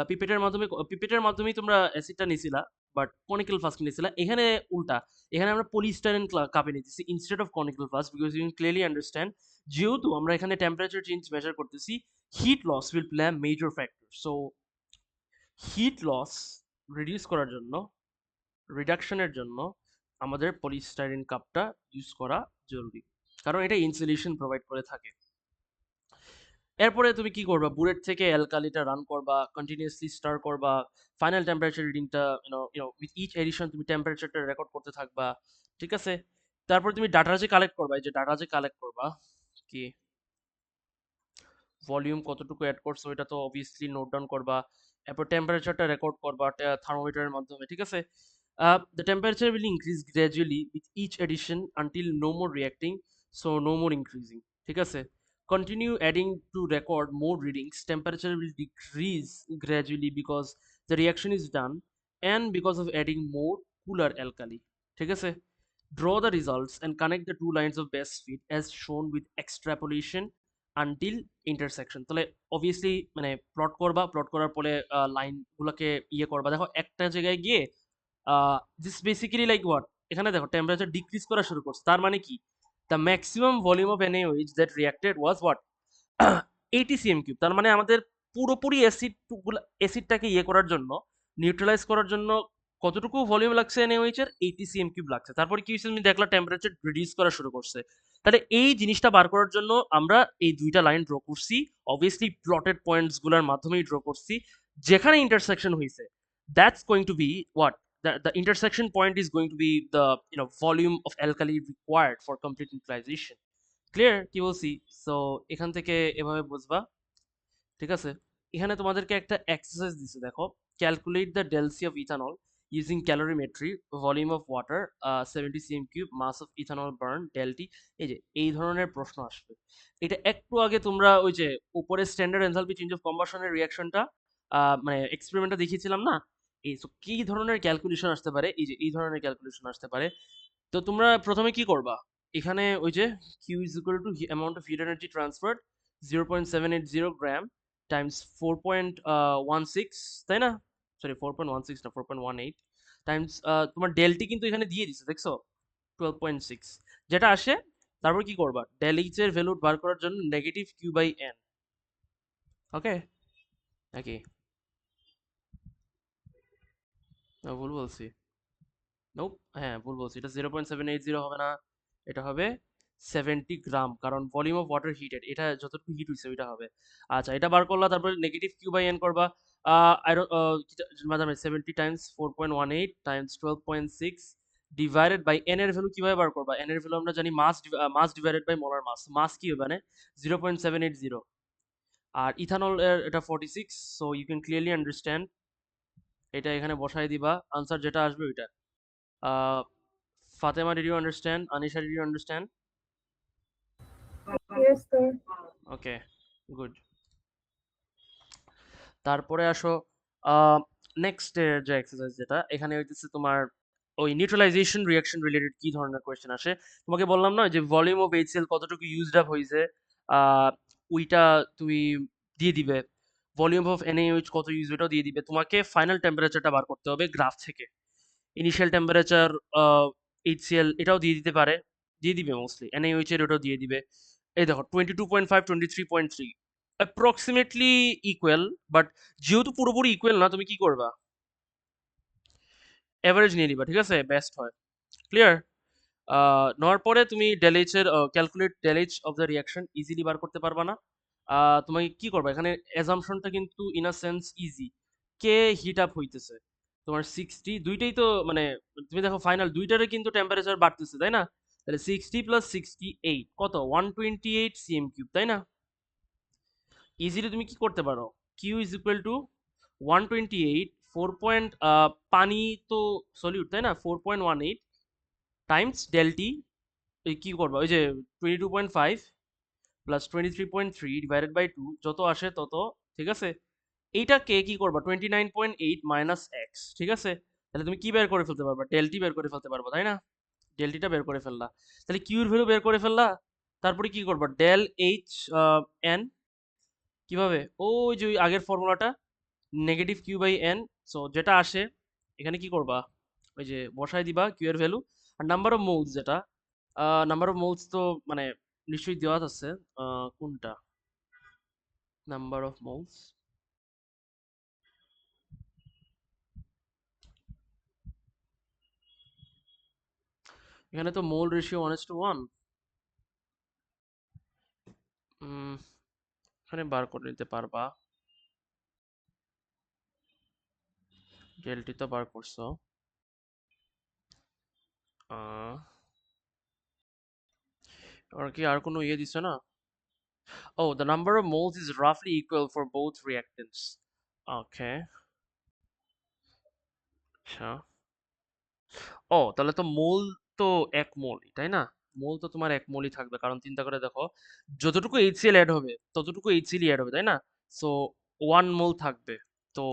পিপেটের মাধ্যমেই তোমরা অ্যাসিডটা নিছিলা, বাট কনিক্যাল ফ্লাস্ক নিছিলা। এখানে উল্টা, এখানে আমরা পলিস্টাইরিন কাপে নিতেছি instead of conical flask, because you can clearly understand যেহেতু আমরা এখানে টেম্পারেচার চেঞ্জ মেজার করতেছি, heat loss will play a major factor. So heat loss reduce করার জন্য, রিডাকশনের জন্য আমাদের পলিস্টাইরিন কাপটা ইউজ করা জরুরি, কারণ এটা ইনসুলেশন প্রোভাইড করে থাকে। এরপরে তুমি কি করবা, বুলেট থেকে অ্যালকালিটা রান করবা, কন্টিনিউয়াসলি স্টার করবা, ফাইনাল টেম্পারেচার রিডিংটা উইথ ইচ এডিশন তুমি টেম্পারেচারটা রেকর্ড করতে থাকবা, ঠিক আছে? তারপর তুমি ডাটা যে কালেক্ট করবা, এই যে ডাটা যে কালেক্ট করবা, কি ভলিউম কতটুকু অ্যাড করছো এটা তো অবভিয়াসলি নোট ডাউন করবা। এরপর টেম্পারেচারটা রেকর্ড করবা থার্মোমিটারের মাধ্যমে, ঠিক আছে? The temperature will increase gradually with each addition until no more reacting, so no more increasing, ঠিক আছে? Continue adding to record more readings, temperature will decrease gradually because the reaction is done and because of adding more cooler alkali, ঠিক আছে? Draw the results and connect the two lines of best fit as shown with extrapolation until intersection. তাহলে obviously মানে plot করবা, plot করার পরে লাইনগুলোকে ইয়ে করবা। দেখো একটা জায়গায় গিয়ে দিস বেসিক্যালি লাইক হোয়াট, এখানে দেখো টেম্পারেচার ডিক্রিজ করা শুরু করছে, তার মানে কি, the maximum volume of NaOH that reacted was what, 80 cm3। তার মানে আমাদের পুরোপুরি অ্যাসিডটাকে ইয়ে করার জন্য, নিউট্রালাইজ করার জন্য কতটুকু ভলিউম লাগছে NaOH এর, 80 cm3 লাগছে। তারপরে কি হয়েছে, তুমি দেখলা টেম্পারেচার রিডিউস করা শুরু করছে। তাহলে এই জিনিসটা বার করার জন্য আমরা এই দুইটা লাইন ড্র করছি, অবভিয়াসলি প্লটেড পয়েন্টস গুলোর মাধ্যমেই ড্র করছি, যেখানে ইন্টারসেকশন হয়েছে that's going to be what, the intersection point is going to be the volume of alkali required for complete neutralization. Clear কি বলছি? সো এখান থেকে এভাবে বুঝবা, ঠিক আছে? এখানে তোমাদেরকে একটা এক্সারসাইজ দিছে, দেখো, calculate the del c of ethanol using calorimetry, volume of water 70 cm cube, mass of ethanol burn del T. এই যে এই ধরনের প্রশ্ন আসবে। এটা একটু আগে তোমরা ওই যে উপরে স্ট্যান্ডার্ড এনথালপি চেঞ্জ অফ কম্বাশনের রিয়াকশনটা মানে এক্সপেরিমেন্টটা দেখিয়েছিলাম না, এই so কি ধরনের ক্যালকুলেশন আসতে পারে, এই যে এই ধরনের ক্যালকুলেশন আসতে পারে। তো তোমরা প্রথমে কি করবা, এখানে ওই যে Q is equal to amount of heat energy transferred 0.780 gram times 4.16, তাই না? সরি 4.16 না 4.18 টাইমস তোমার ডেলটি কিন্তু এখানে দিয়ে দিছে, দেখছো 12.6 যেটা আসে। তারপর কি করবা, ডেল এইচ এর ভ্যালু বার করার জন্য নেগেটিভ কিউ বাই এন। ওকে নাকি না ভুল বলছি? নোপ, হ্যাঁ ভুল বলছি, এটা 0.780 হবে না, এটা হবে 70 গ্রাম, কারণ ভলিউম অফ ওয়াটার হিটেড, এটা যতটুকু হিট হইছে ওইটা হবে। আচ্ছা এটা বার করলা, তারপরে নেগেটিভ কিউ বাই এন করবা। আই ডোন্ট মানে 70 times 4.18 times 12.6 divided by N এর ভ্যালু কিভাবে বার করবা? এন এর ভ্যালু আমরা জানি mass, mass divided by molar mass. Mass কি হবে মানে 0.780, আর ইথানল এর এটা 46, so you can clearly understand, এটা এখানে বসাই দিবা, আনসার যেটা আসবে ওইটা। Uh, Fatima, did you understand? Anisha, did you understand? Yes, sir. Okay, good. তারপরে আসো নেক্সট যে এক্সারসাইজ, যেটা এখানে হইতেছে তোমার ওই নিউট্রালাইজেশন রিঅ্যাকশন রিলেটেড কি ধরনের কোয়েশ্চেন আসে। তোমাকে বললাম না যে ভলিউম অফ এইচসিএল কতটুকু ইউজড আপ হয়েছে, ওইটা তুমি দিয়ে দিবে। ভলিউম অফ এনএইচ কত ইউজ, ওইটাও দিয়ে দিবে। তোমাকে ফাইনাল টেম্পারেচারটা বার করতে হবে গ্রাফ থেকে। ইনিশিয়াল টেম্পারেচার এইচসিএল এটাও দিয়ে দিতে পারে, দিয়ে দিবে মোস্টলি, এনএইচ এর ওটাও দিয়ে দিবে। এই দেখো 22.5 23.3 অ্যাপ্রক্সিমেটলি ইকুয়াল, বাট যেহেতু পুরোপুরি ইকুয়াল না, তুমি কি করবা, এভারেজ নিয়ে নিবা, ঠিক আছে, বেস্ট হয়। ক্লিয়ার? নেওয়ার পরে তুমি ডেলএইচ এর calculate del H of the reaction easily বার করতে পারবা না। তোমাকে কি করবা, এখানে অ্যাজাম্পশনটা কিন্তু ইন আ সেন্স ইজি। কে হিট আপ হইতেছে তোমার 60, দুইটাই তো মানে তুমি দেখো ফাইনাল দুইটারে কিন্তু টেম্পারেচার বাড়তেছে, তাই না? তাহলে 60 প্লাস 68 কত, 128 সিএম কিউব, তাই না? ইজিলি তুমি কি করতে পারো, Q is equal to 128 4 point, পানি তো সলিউট, তাই না? 4.18 টাইমস ডেলটি, এই কি করবা, ওই যে 22.5 প্লাস 23.3 ডিভাইডেড বাই 2, যত আসে তত, ঠিক আছে? এইটাকে কি করবা, 29.8 মাইনাস এক্স, ঠিক আছে? তাহলে তুমি কি বের করে ফেলতে পারবা, ডেলটি বের করে ফেলতে পারবা, তাই না? ডেলটিটা বের করে ফেললা, তাহলে কিউর ভ্যালু বের করে ফেললা। তারপরে কি করবা, ডেল এইচ এন, কিভাবে, ওই যে ওই আগের ফর্মুলাটা, negative Q by N. So যেটা আসে এখানে কি করবা, ওই যে বসাই দিবা কিউ এর ভ্যালু, আর নাম্বার অফ মোলস, যেটা নাম্বার অফ মোলস তো মানে নিশ্চয়ই দেওয়া আছে, কোনটা, নাম্বার অফ মোলস, এখানে তো মোল রেশিও 1:1, এখানে বার করে নিতে পারবা, ডেলটি তো বার করছো। আহ, আর কি আর কোনো ইয়ে দিছে না? Oh, the number of moles is roughly equal for both reactants. Okay, আচ্ছা। ও তাহলে তো মোল তো এক মোলই, তাই না? মোল তো তোমার এক মোলই থাকবে, কারণ চিন্তা করে দেখো, যতটুকু এইচসিএল অ্যাড হবে ততটুকু এইচসিএল অ্যাড হবে, তাই না? সো 1 মোল থাকবে। তো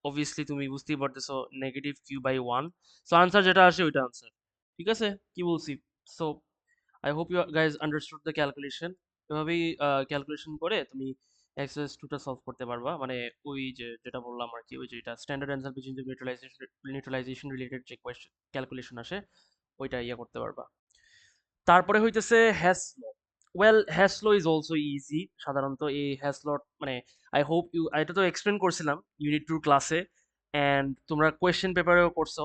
অবভিয়াসলি তুমি বুঝতেই পারতেছো, negative Q by 1। So answer যেটা আসে ওইটা আনসার, ঠিক আছে? কি বলছি? So I hope you guys understood the calculation. এভাবেই ক্যালকুলেশন করে তুমি এক্সারসাইজ 2টা সলভ করতে পারবা, মানে ওই যে যেটা বললাম আর কি, ওই যে এটা standard answer between neutralization, neutralization related যে কোয়েশ্চেন ক্যালকুলেশন আসে ওইটা ইয়ে করতে পারবা। তারপরে হইতেছে Hess's law. Well Hess's law is also easy, সাধারণত এই হ্যাসলো মানে আই হোপ ইউ, এটা তো এক্সপ্লেন করছিলাম ইউনিট 2 ক্লাসে, অ্যান্ড তোমরা কোয়েশ্চেন পেপারেও করছো,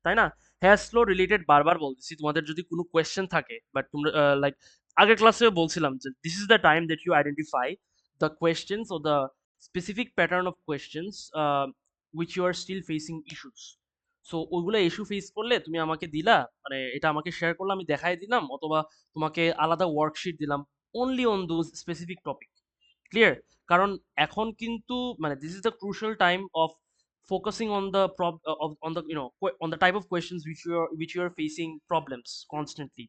তাই না? হ্যাসলো রিলেটেড বারবার বলতেছি, তোমাদের যদি কোনো কোয়েশ্চেন থাকে বাট তোমরা লাইক আগের ক্লাসেও বলছিলাম যে this is the time that you identify the questions ও the specific pattern of questions which you are still facing issues. So ওইগুলো ইস্যু ফেস করলে তুমি আমাকে দিলা, মানে এটা আমাকে শেয়ার করলে আমি দেখাই দিলাম, অথবা তোমাকে আলাদা ওয়ার্কশিট দিলাম only on those specific topic. Clear? কারণ এখন কিন্তু মানে this is the crucial time of focusing on the on the on the type of questions which you are facing problems constantly.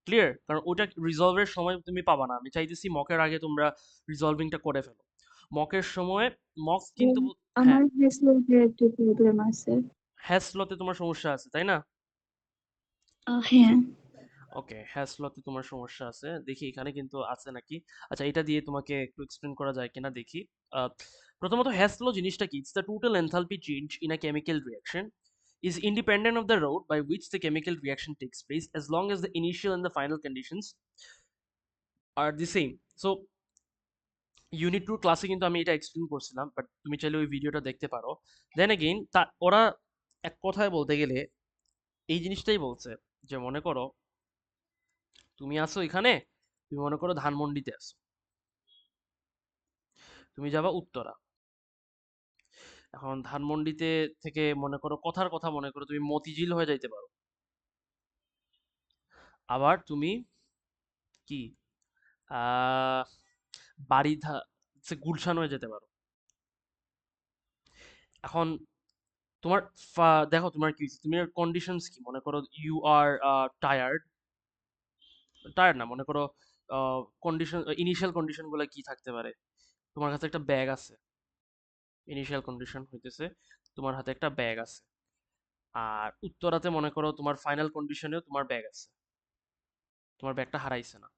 Clear? কারণ ওটা রিজলভের সময় তুমি পাবা না। আমি চাইতেছি মকের আগে তোমরা রিজলভিংটা করে ফেলো। মকের সময় মক কিন্তু হ্যাঁ, আমার হেসেলতে একটু প্রবলেম আছে। হ্যাসলতে তোমার সমস্যা আছে তাই না? হ্যাঁ। ওকে, হ্যাসলতে তোমার সমস্যা আছে, দেখি এখানে কিন্তু আছে নাকি। আচ্ছা, এটা দিয়ে তোমাকে একটু এক্সপ্লেন করা যায় কিনা দেখি। আহ, প্রথমত হ্যাসলো জিনিসটা কি? It's the total enthalpy change in a chemical reaction is independent of the route by which the chemical reaction takes place as long as the initial and the final conditions are the same. So unit two ক্লাসে কিন্তু আমি এটা explain করছিলাম, but তুমি চাইলে ওই ভিডিওটা দেখতে পারো। দেন এগেইন ওরা এক কথায় বলতে গেলে এই জিনিসটাই বলছে যে মনে করো তুমি আসো এখানে, তুমি মনে করো ধানমন্ডিতে আসো, তুমি যাবা উত্তরা। এখন ধানমন্ডিতে থেকে মনে করো কথার কথা মনে করো তুমি মতিঝিল হয়ে যাইতে পারো, আবার তুমি কি আহ বাড়ি গুলশান হয়ে যেতে পারো। এখন তোমার দেখো তোমার কি হয়েছে, তুমি কন্ডিশনস কি মনে করো, ইউ আর টায়ার্ড, টায়ার্ড না মনে করো, কন্ডিশন ইনিশিয়াল কন্ডিশন গুলো কি থাকতে পারে? তোমার কাছে একটা ব্যাগ আছে, ইনিশিয়াল কন্ডিশন হইতেছে তোমার হাতে একটা ব্যাগ আছে। আর উত্তরাতে মনে করো তোমার ফাইনাল কন্ডিশনেও তোমার ব্যাগ আছে, তোমার ব্যাগটা হারাইছে না।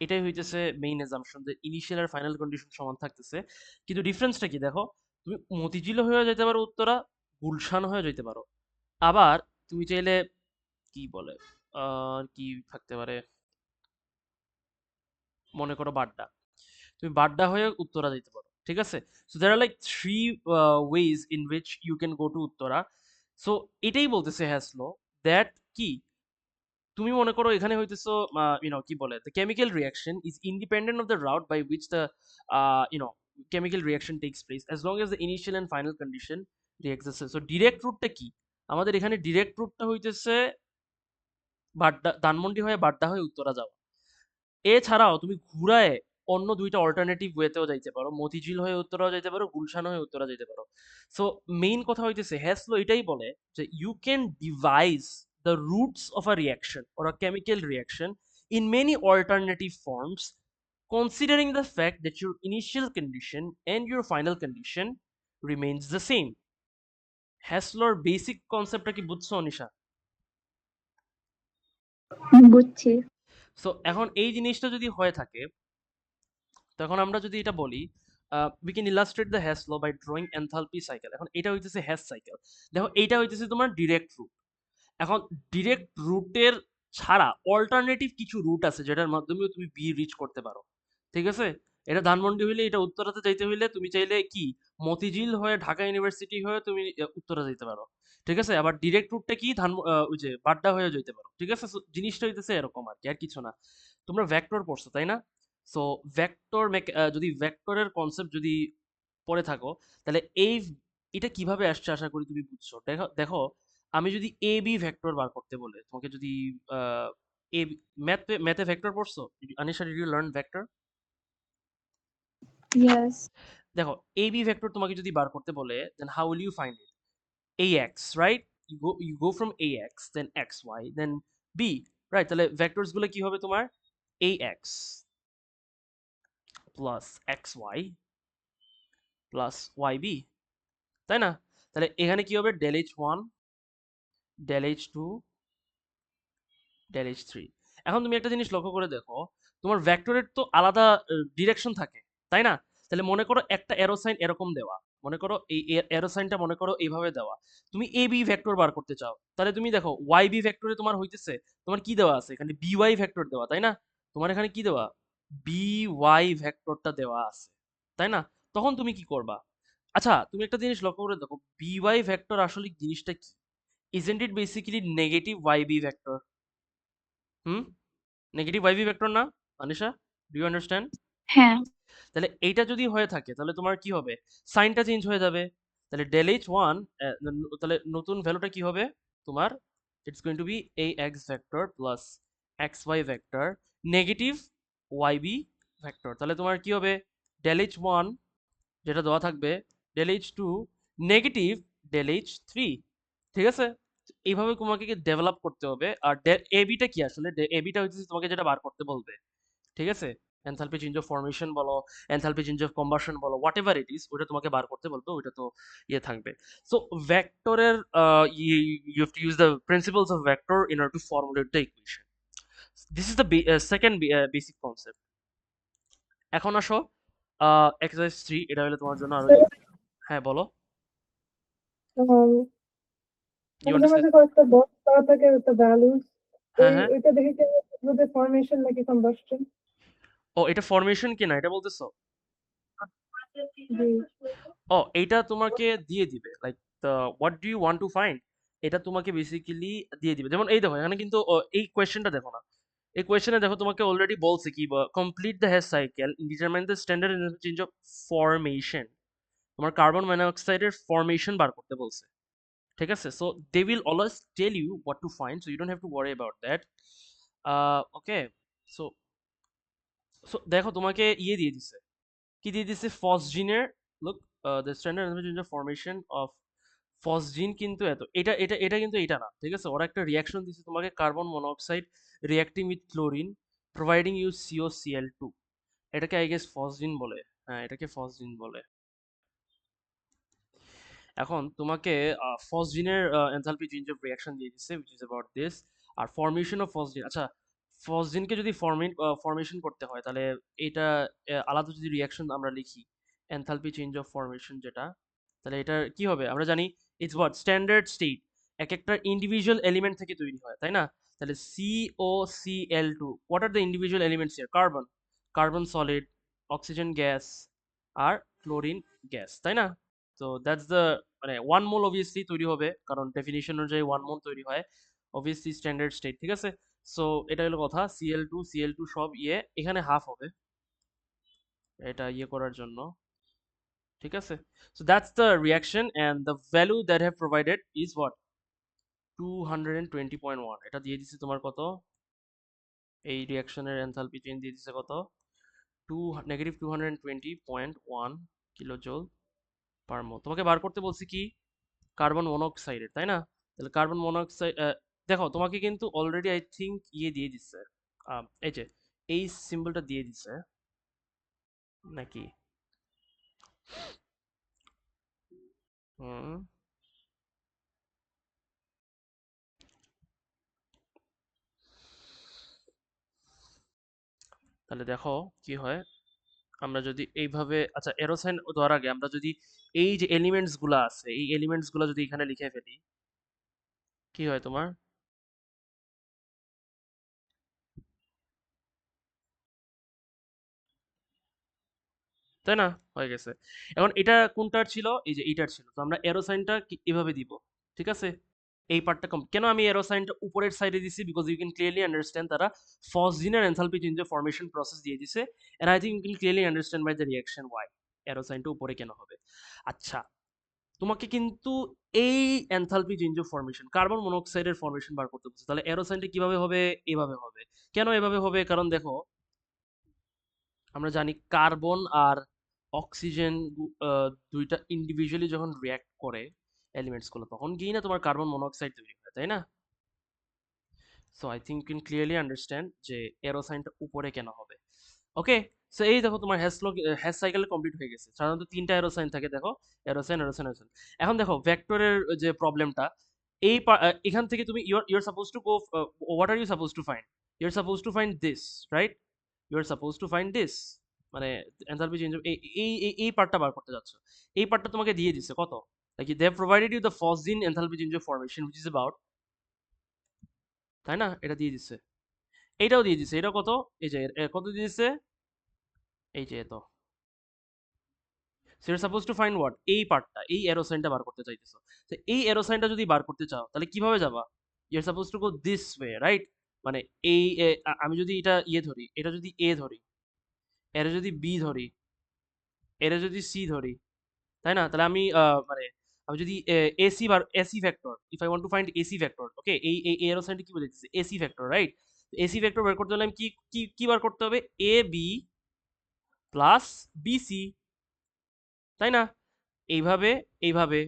এটাই হইতেছে মেইন এজাম্পশন যে ইনিশিয়াল আর ফাইনাল কন্ডিশন সমান থাকতেছে। কিন্তু ডিফারেন্সটা কি দেখো, তুমি মতিঝিল হয়ে যেতে পারো উত্তরা, গুলশান হয়ে যেতে পারো, আবার তুমি চাইলে কি বলে কি থাকতে পারে, মনে করো বাড্ডা, তুমি বাড্ডা হয়ে উত্তরা যেতে পারো। ঠিক আছে? So there are like three ways in which you can go to Uttara. So এটাই বলতেছে হ্যাসলো দ্যাট কি, তুমি মনে করো এখানে হইতেছো কি বলে, the chemical reaction is independent of the route by which the chemical reaction takes place as long as the initial and final condition reexist. So direct রুটটা কি? আমাদের এখানে ডিরেক্ট রুটটা হইতেছে বাড্ডা, ধানমন্ডি হয়ে বাড্ডা হয়ে উত্তরা যাওয়া। এছাড়াও তুমি ঘুরায় অন্য দুইটা অল্টারনেটিভ ওয়েতেও যাইতে পারো, মতিঝিল হয়ে উত্তরাও যাইতে পারো, গুলশান হয়ে উত্তরা যাইতে পারো। সো মেইন কথা হইতেছে হ্যাসলো এটাই বলে যে you can devise the routes of a reaction or a chemical reaction in many alternative forms considering the fact that your initial condition and your final condition remains the same. হ্যাসলোর basic কনসেপ্টটা কি বুঝছো অনিশা? বুঝছি। So এখন এই জিনিসটা যদি হয়ে থাকে, তখন আমরা যদি এটা বলি we can illustrate the Hess law by drawing enthalpy cycle. এখন এটা হইতেছে হ্যাশ সাইকেল, দেখো এইটা হইতেছে তোমার ডিরেক্ট রুট। এখন ডিরেক্ট রুটের ছাড়া অল্টারনেটিভ কিছু রুট আছে যেটার মাধ্যমেও তুমি বি রিচ করতে পারো। ঠিক আছে? এটা ধানমন্ডি হইলে, এটা উত্তরাতে যাইতে হইলে তুমি চাইলে কি মতিঝিল হয়ে ঢাকা ইউনিভার্সিটি হয়ে তুমি উত্তরা যাইতে পারো। ঠিক আছে? আবার ডিরেক্ট রুটটা কি ওই যে বাড্ডা হয়ে যাইতে পারো। ঠিক আছে? So, জিনিসটা হইতেছে এরকম আর কি, আর কিছু না। তোমরা ভেক্টর পড়ছো তাই না? সো ভেক্টর যদি ভেক্টরের কনসেপ্ট যদি পড়ে থাকো, তাহলে এটা কিভাবে আসছে আশা করি তুমি বুঝছো। দেখো দেখো, আমি যদি এ বি ভেক্টর বার করতে বলে তোমাকে, যদি এ ম্যাথে ভেক্টর পড়ছো? Anisha, did you learn vector? Yes. দেখো এ বি ভেক্টর তোমাকে যদি বার করতে বলে, then how will you find it? ax, right? You go from ax, then xy, then b, right? তাহলে ভেক্টরস গুলো কি হবে তোমার? ax plus xy plus yb, তাই না? তাহলে এখানে কি হবে? del h1 del h2 del h3। এখন তুমি একটা জিনিস লক্ষ্য করে দেখো, তোমার ভেক্টরের তো আলাদা ডিরেকশন থাকে, তাই না? তাহলে মনে করো একটা অ্যারো সাইন এরকম দেওয়া, মনে করো এই অ্যারো সাইনটা মনে করো এইভাবে দেওয়া, তুমি এ বি ভেক্টর বার করতে চাও, তাহলে তুমি দেখো ওয়াই বি ভেক্টরে তোমার হইতেছে, তোমার কি দেওয়া আছে এখানে? বি ওয়াই ভেক্টর দেওয়া, তাই না? তোমার এখানে কি দেওয়া? বি ওয়াই ভেক্টরটা দেওয়া আছে, তাই না? তখন তুমি কি করবা? আচ্ছা, তুমি একটা জিনিস লক্ষ্য করে দেখো, বি ওয়াই ভেক্টর আসলে জিনিসটা কি? isn't it basically negative yb vector? Hmm, negative yb vector না আনিশা? Do you understand? হ্যাঁ। তাহলে এইটা যদি হয়ে থাকে তাহলে তোমার কি হবে, সাইনটা চেঞ্জ হয়ে যাবে। তাহলে ডেল এইচ ওয়ান, তাহলে নতুন ভ্যালুটা কি হবে তোমার, it's going to be A X vector plus X Y vector negative Y B vector. তাহলে তোমার কি হবে, ডেল এইচ ওয়ান যেটা দেওয়া থাকবে, del H two negative del H three. ঠিক আছে, এইভাবে তোমাকে ডেভেলপ করতে হবে। আর এবিটা কি আসলে, এবিটা হচ্ছে তোমাকে যেটা বার করতে বলবে, ঠিক আছে, এনথালপি চেঞ্জ অফ ফরমেশন বলো, এনথালপি চেঞ্জ অফ কম্বাসন বলো, হোয়াট এভার ইট ইজ, ওটা তোমাকে বার করতে বলবে, ওইটা তো ইয়ে থাকবে। সো ভেক্টরের you have to use the principles of vector in order to formulate the equation. This is the second basic concept. এখন আসো এক্সারসাইজ 3, এটা হলো তোমার জন্য আরো স্যার, হ্যাঁ বলো, ইউ মাঝে আন্ডারস্ট্যান্ড? মাঝে কয়েকটা বক্স দেওয়া থাকে with the values, হ্যাঁ হ্যাঁ, ওইটা দেখে কি বুঝবো যে ফরমেশন নাকি কম্বাসশন? ও এটা ফরমেশন কিনা এটা বলতেছো? জি। ও এইটা তোমাকে দিয়ে দিবে, like what do you want to find, এটা তোমাকে বেসিক্যালি দিয়ে দিবে। যেমন এই দেখো এখানে কিন্তু এই কোয়েশ্চেনটা দেখো না, এই কোয়েশ্চেনে দেখো তোমাকে অলরেডি বলছে কি, complete the Hess cycle, determine the standard change of formation, তোমার কার্বন মনোক্সাইডের ফরমেশন বার করতে বলছে। ঠিক আছে, so they will always tell you what to find, so you don't have to worry about that. Okay, so so দেখো তোমাকে ইয়ে দিয়ে দিছে, কি দিয়ে দিছে, ফসজিনের, look the standard change of formation of phosgene কিন্তু এত, এটা কিন্তু এটা না। ঠিক আছে, ওরা একটা রিয়াকশন দিচ্ছে তোমাকে, carbon monoxide reacting with chlorine providing you COCl2, এটাকে আই গেস ফসজিন বলে। হ্যাঁ, এটাকে ফসজিন বলে। এখন তোমাকে ফসজিনের এনথালপি চেঞ্জ অফ রিয়াকশন দিয়ে দিচ্ছে which is about this। আর ফরমেশন অফ ফসজিন, আচ্ছা ফসজিনকে যদি ফরমেশন করতে হয় তাহলে এটা আলাদা যদি রিয়াকশন আমরা লিখি, এনথালপি চেঞ্জ অফ ফরমেশন যেটা, তাহলে এটা কি হবে আমরা জানি, ইটস হোয়াট স্ট্যান্ডার্ড স্টেট, এক একটা ইন্ডিভিজুয়াল এলিমেন্ট থেকে তৈরি হয়, তাই না? তাহলে COCl2, what are the individual elements here, carbon, carbon solid, oxygen gas, আর ক্লোরিন গ্যাস, তাই না? তো দ্যাটস দ্য, মানে 1 মোল অবভিয়াসলি তৈরি হবে কারণ ডেফিনিশন অনুযায়ী 1 মোল তৈরি হয় অবভিয়াসলি স্ট্যান্ডার্ড স্টেট। ঠিক আছে, সো এটা হলো কথা, Cl2 সব ইয়ে এখানে হাফ হবে এটা ইয়ে করার জন্য। ঠিক আছে, so that's the reaction and the value that have provided is what, 220.1। এটা দিয়ে দিছে তোমার কত, এই রিয়াকশনের এনথালপি চেঞ্জ দিয়ে দিছে কত, নেগেটিভ 220.1 কিলো জোল পার মোল। তোমাকে বার করতে বলছি কি, কার্বন মনোক্সাইডের, তাই না? তাহলে কার্বন মনোক্সাইড, দেখো তোমাকে কিন্তু অলরেডি আই থিঙ্ক ইয়ে দিয়ে দিচ্ছে, এই যে এই সিম্বলটা দিয়ে দিচ্ছে নাকি, হুম, তাহলে দেখো কি হয়, আমরা যদি এইভাবে, আচ্ছা এরোসাইন দেওয়ার আগে আমরা যদি এই যে এলিমেন্টস গুলা আছে, এই এলিমেন্টস গুলা যদি এখানে লিখে ফেলি, কি হয় তোমার, তাই না? হয়ে গেছে। এখন এটা কোনটার ছিল, এই যে এইটার ছিল, তো আমরা এরোসাইনটা এভাবে দিব। ঠিক আছে, এই পার্টটা কম, কেন আমি এরোসাইনটা উপরের সাইডে দিছি, because you can clearly understand তারা ফসজিনের enthalpy change of formation process দিয়ে দিছে, and I think you can clearly understand by the reaction why এরোসাইনটা উপরে কেন হবে। আচ্ছা, তোমাকে কিন্তু এই enthalpy change of formation, carbon মনোক্সাইডের ফরমেশন বার করতে বলছে, তাহলে এরোসাইনটা কিভাবে হবে, এভাবে হবে। কেন এভাবে হবে, কারণ দেখো আমরা জানি কার্বন আর অক্সিজেন দুইটা ইন্ডিভিজুয়ালি যখন রিয়াক্ট করে এলিমেন্টস গুলো, তখন গিয়ে না তোমার কার্বন মনোক্সাইড তৈরি হয়, তাই না? So I think you can clearly understand যে এরো সাইনটা উপরে কেন হবে। ওকে, সো এই দেখো তোমার হ্যাশ সাইকেল কমপ্লিট হয়ে গেছে। সাধারণত তিনটা এরো সাইন থাকে, দেখো এরোসাইন এরোসাইন এরোসাইন। এখন দেখো ভেক্টরের যে প্রবলেমটা, এই এখান থেকে তুমি you're suppose to go, what are you suppose to find, you're suppose to find this, right? You're suppose to find this, মানে এনথালপি চেঞ্জ এই এই পার্টটা বার করতে যাচ্ছ, এই পার্টটা তোমাকে দিয়ে দিছে কত, like they have provided you the phosgene enthalpy change of formation which is about, তাই না? এটা দিয়ে দিচ্ছে, এইটাও দিয়ে দিছে, এটা কত, এই যে কত দিয়ে দিছে, এই যে এত। So your suppose to find what, এই পার্টটা, এই এরো সাইনটা বার করতে চাইতেছো। তো এই এরো সাইনটা যদি বার করতে চাও তাহলে কিভাবে যাবা? Your suppose to go this way, right? মানে এই আমি যদি এটা ধরি, এটা যদি এ ধরি, এটা যদি বি ধরি, এটা যদি সি ধরি, তাই না? তাহলে আমি মানে আমি যদি AC vector, if I want to find AC vector, okay, এই এরো সাইনটা কি বোঝাচ্ছে? AC vector, right? AC vector বের করতে হলে আমি কি কি কি বার করতে হবে? এ বি প্লাস বিসি, তাই না? এইভাবে, এইভাবে,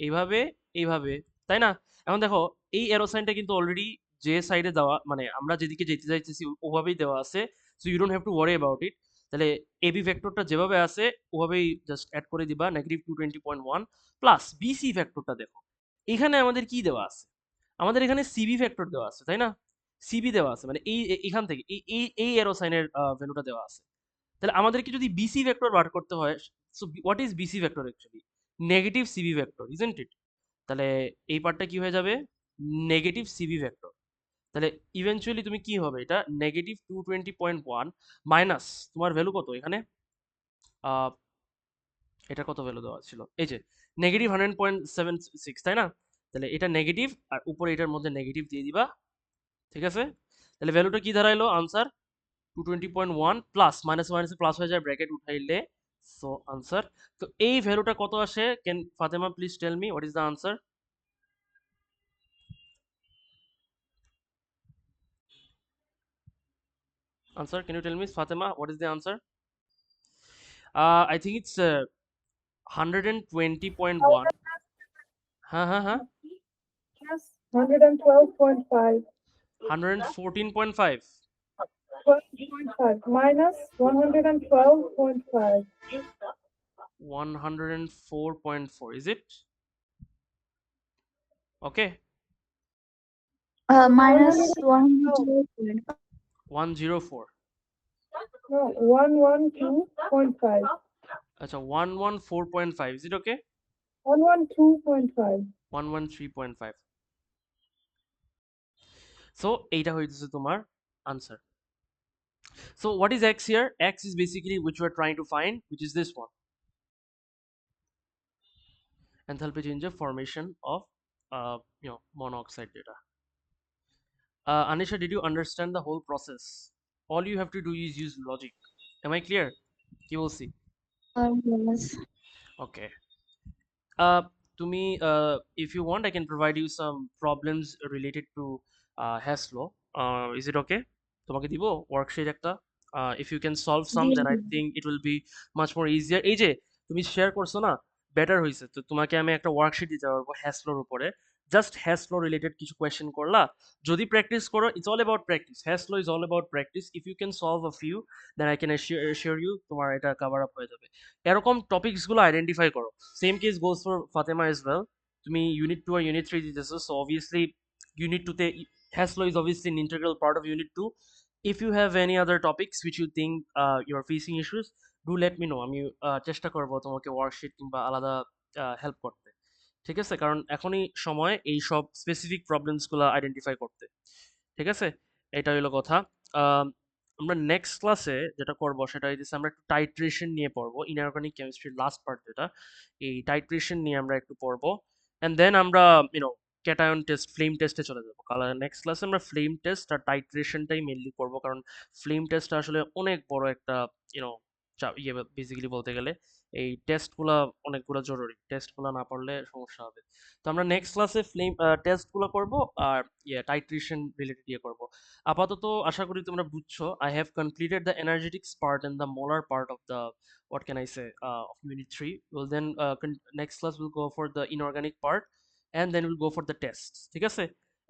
এইভাবে, এইভাবে, তাই না? এখন দেখো, এই অ্যারো সাইনটা কিন্তু অলরেডি যে সাইডে দেওয়া, মানে আমরা যেদিকে যেতে চাইতেছি ওভাবেই দেওয়া আছে। So you don't have to worry about it. তাহলে এবি ভেক্টরটা যেভাবে আছে ওভাবেই জাস্ট অ্যাড করে দিবা, -220.1 প্লাস বিসি ভেক্টরটা দেখো। এখানে আমাদের কি দেওয়া আছে? আমাদের এখানে সিবি ভেক্টর দেওয়া আছে, তাই না? সিবি দেওয়া আছে, মানে এখান থেকে এই অ্যারো সাইনের ভ্যালুটা দেওয়া আছে। তাহলে আমাদেরকে যদি বিসি ভেক্টর বার করতে হয়, so what is BC vector actually? Negative CB vector, isn't it? তাহলে এই পার্টটা কি হয়ে যাবে? Negative CB vector. তাহলে ইভেনচুয়ালি তুমি কি হবে, এটা -220.1 মাইনাস তোমার ভ্যালু কত এখানে? আহ, এটা কত ভ্যালু দেওয়া ছিল? এই যে -100.76, তাই না? তাহলে এটা নেগেটিভ, আর উপরে এটার মধ্যে নেগেটিভ দিয়ে দিবা, ঠিক আছে? তাহলে ভ্যালুটা কি দাঁড়াইলো? আনসার 220.1 প্লাস মাইনাসে মাইনাসে প্লাস হয়ে যায়, ব্র্যাকেট উঠাইলে, সো আনসার। তো এই ভ্যালুটা কত আসে? Can Fatema please tell me what is the answer? Answer, can you tell me, Fatima, what is the answer? I think it's 120.1. Huh. Yes, 112.5. 114.5. 12.5 minus 112.5. 104.4, is it? Okay. Minus 112. 100. 104. No, 112.5. Acha, 114.5, is it okay? 112.5. 113.5. So এইটা হইতেছে তোমার answer. So what is x here? X is basically which we are trying to find, which is this one. Enthalpy change of formation of monoxide data. Anisha, did you understand the whole process? All you have to do is use logic. Am I clear? কি বলছি? Yes. Okay. তুমি if you want I can provide you some problems related to Hess law. Is it okay? তোমাকে দিব worksheet একটা। if you can solve some then I think it will be much more easier. এই যে তুমি share করছো না, better হয়েছে। তো তোমাকে আমি একটা ওয়ার্কশিট দিতে পারবো হ্যাশ লর উপরে। জাস্ট হ্যাশ ল রিলেটেড কিছু কোয়েশ্চেন করলা, যদি প্র্যাকটিস করো, it's all about practice. Hess law is all about practice. If you can solve a few then I can assure you তোমার এটা কভার আপ হয়ে যাবে। এরকম টপিকসগুলো আইডেন্টিফাই করো। Same case goes for Fatema as well. তুমি unit 2 আর unit 3 দিতেছো, সো অবভিয়াসলি ইউনিট 2 তে Hess law is obviously an integral part of unit 2. If you have any other topics which you think you are facing issues, do let me know. আমি চেষ্টা করব তোমাকে worksheet কিংবা আলাদা help করতে, ঠিক আছে? কারণ এখনই সময় এই সব স্পেসিফিক প্রবলেমসগুলো আইডেন্টিফাই করতে, ঠিক আছে? এটা হলো কথা। আম, আমরা নেক্সট ক্লাসে যেটা করব সেটা হচ্ছে আমরা একটু টাইট্রেশন নিয়ে পড়বো, ইনঅর্গানিক কেমিস্ট্রির লাস্ট পার্ট যেটা, এই টাইট্রেশন নিয়ে আমরা একটু পড়বো। অ্যান্ড দেন আমরা ক্যাটায়ন টেস্ট, ফ্লেম টেস্টে চলে যাবো। নেক্সট ক্লাসে আমরা ফ্লেম টেস্ট আর টাইট্রেশনটাই মেনলি করবো, কারণ ফ্লেম টেস্টটা আসলে অনেক বড় একটা ইউনো ইয়ে, বেসিক্যালি বলতে গেলে এই টেস্টগুলা অনেকগুলো জরুরি, টেস্টগুলো না পড়লে সমস্যা হবে। তো আমরা নেক্সট ক্লাসে ফ্লেম টেস্টগুলো করবো আর টাইট্রেশন রিলেটেড ইয়ে করবো। আপাতত আশা করি তোমরা বুঝছো। I have completed the energetics part and the molar part of the, what can I say, of unit 3. We'll then next class we'll go for the inorganic part and then we'll go for the tests, ঠিক আছে?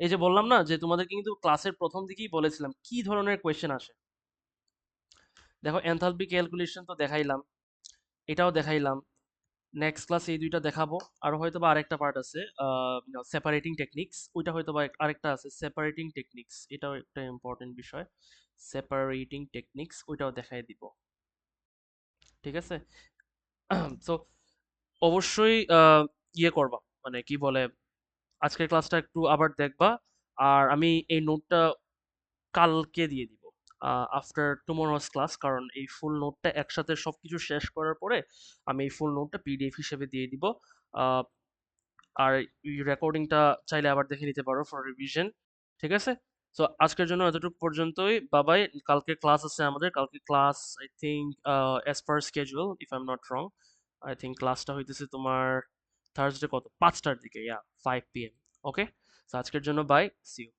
এই যে বললাম না যে তোমাদেরকে কিন্তু ক্লাসের প্রথম দিকেই বলেছিলাম কি ধরনের কোয়েশ্চেন আসে। দেখো, এনথালপি ক্যালকুলেশন তো দেখাইলাম, এটাও দেখাইলাম। নেক্সট ক্লাসে এই দুইটা দেখাবো। আর হয়তো বা আরেকটা পার্ট আছে সেপারেটিং টেকনিক্স, ওইটা হয়তো বা আরেকটা আছে সেপারেটিং টেকনিক্স, এটাও একটা ইম্পর্টেন্ট বিষয়। সেপারেটিং টেকনিক্স ওইটাও দেখাই দিব, ঠিক আছে? সো অবশ্যই ইয়ে করবা, মানে কি বলে, আজকের ক্লাসটা একটু আবার দেখবা। আর আমি এই নোটটা কালকে দিয়ে দিব, আফটার টুমোরোস ক্লাস, কারণ এই ফুল নোটটা একসাথে সবকিছু শেষ করার পরে আমি এই ফুল নোটটা পিডিএফ হিসেবে দিয়ে দিব। আহ, আর রেকর্ডিংটা চাইলে আবার দেখে নিতে পারো ফর রিভিশন। ঠিক আছে? সো আজকের জন্য এতটুকু পর্যন্তই। বাবাই। কালকে ক্লাস আছে আমাদের। কালকে class I think as per schedule, if I am not wrong. I think ক্লাসটা হইতেছে তোমার থার্সডে কত 5টার দিকে, 5 PM। ওকে, তো আজকের জন্য বাই, সি ইউ।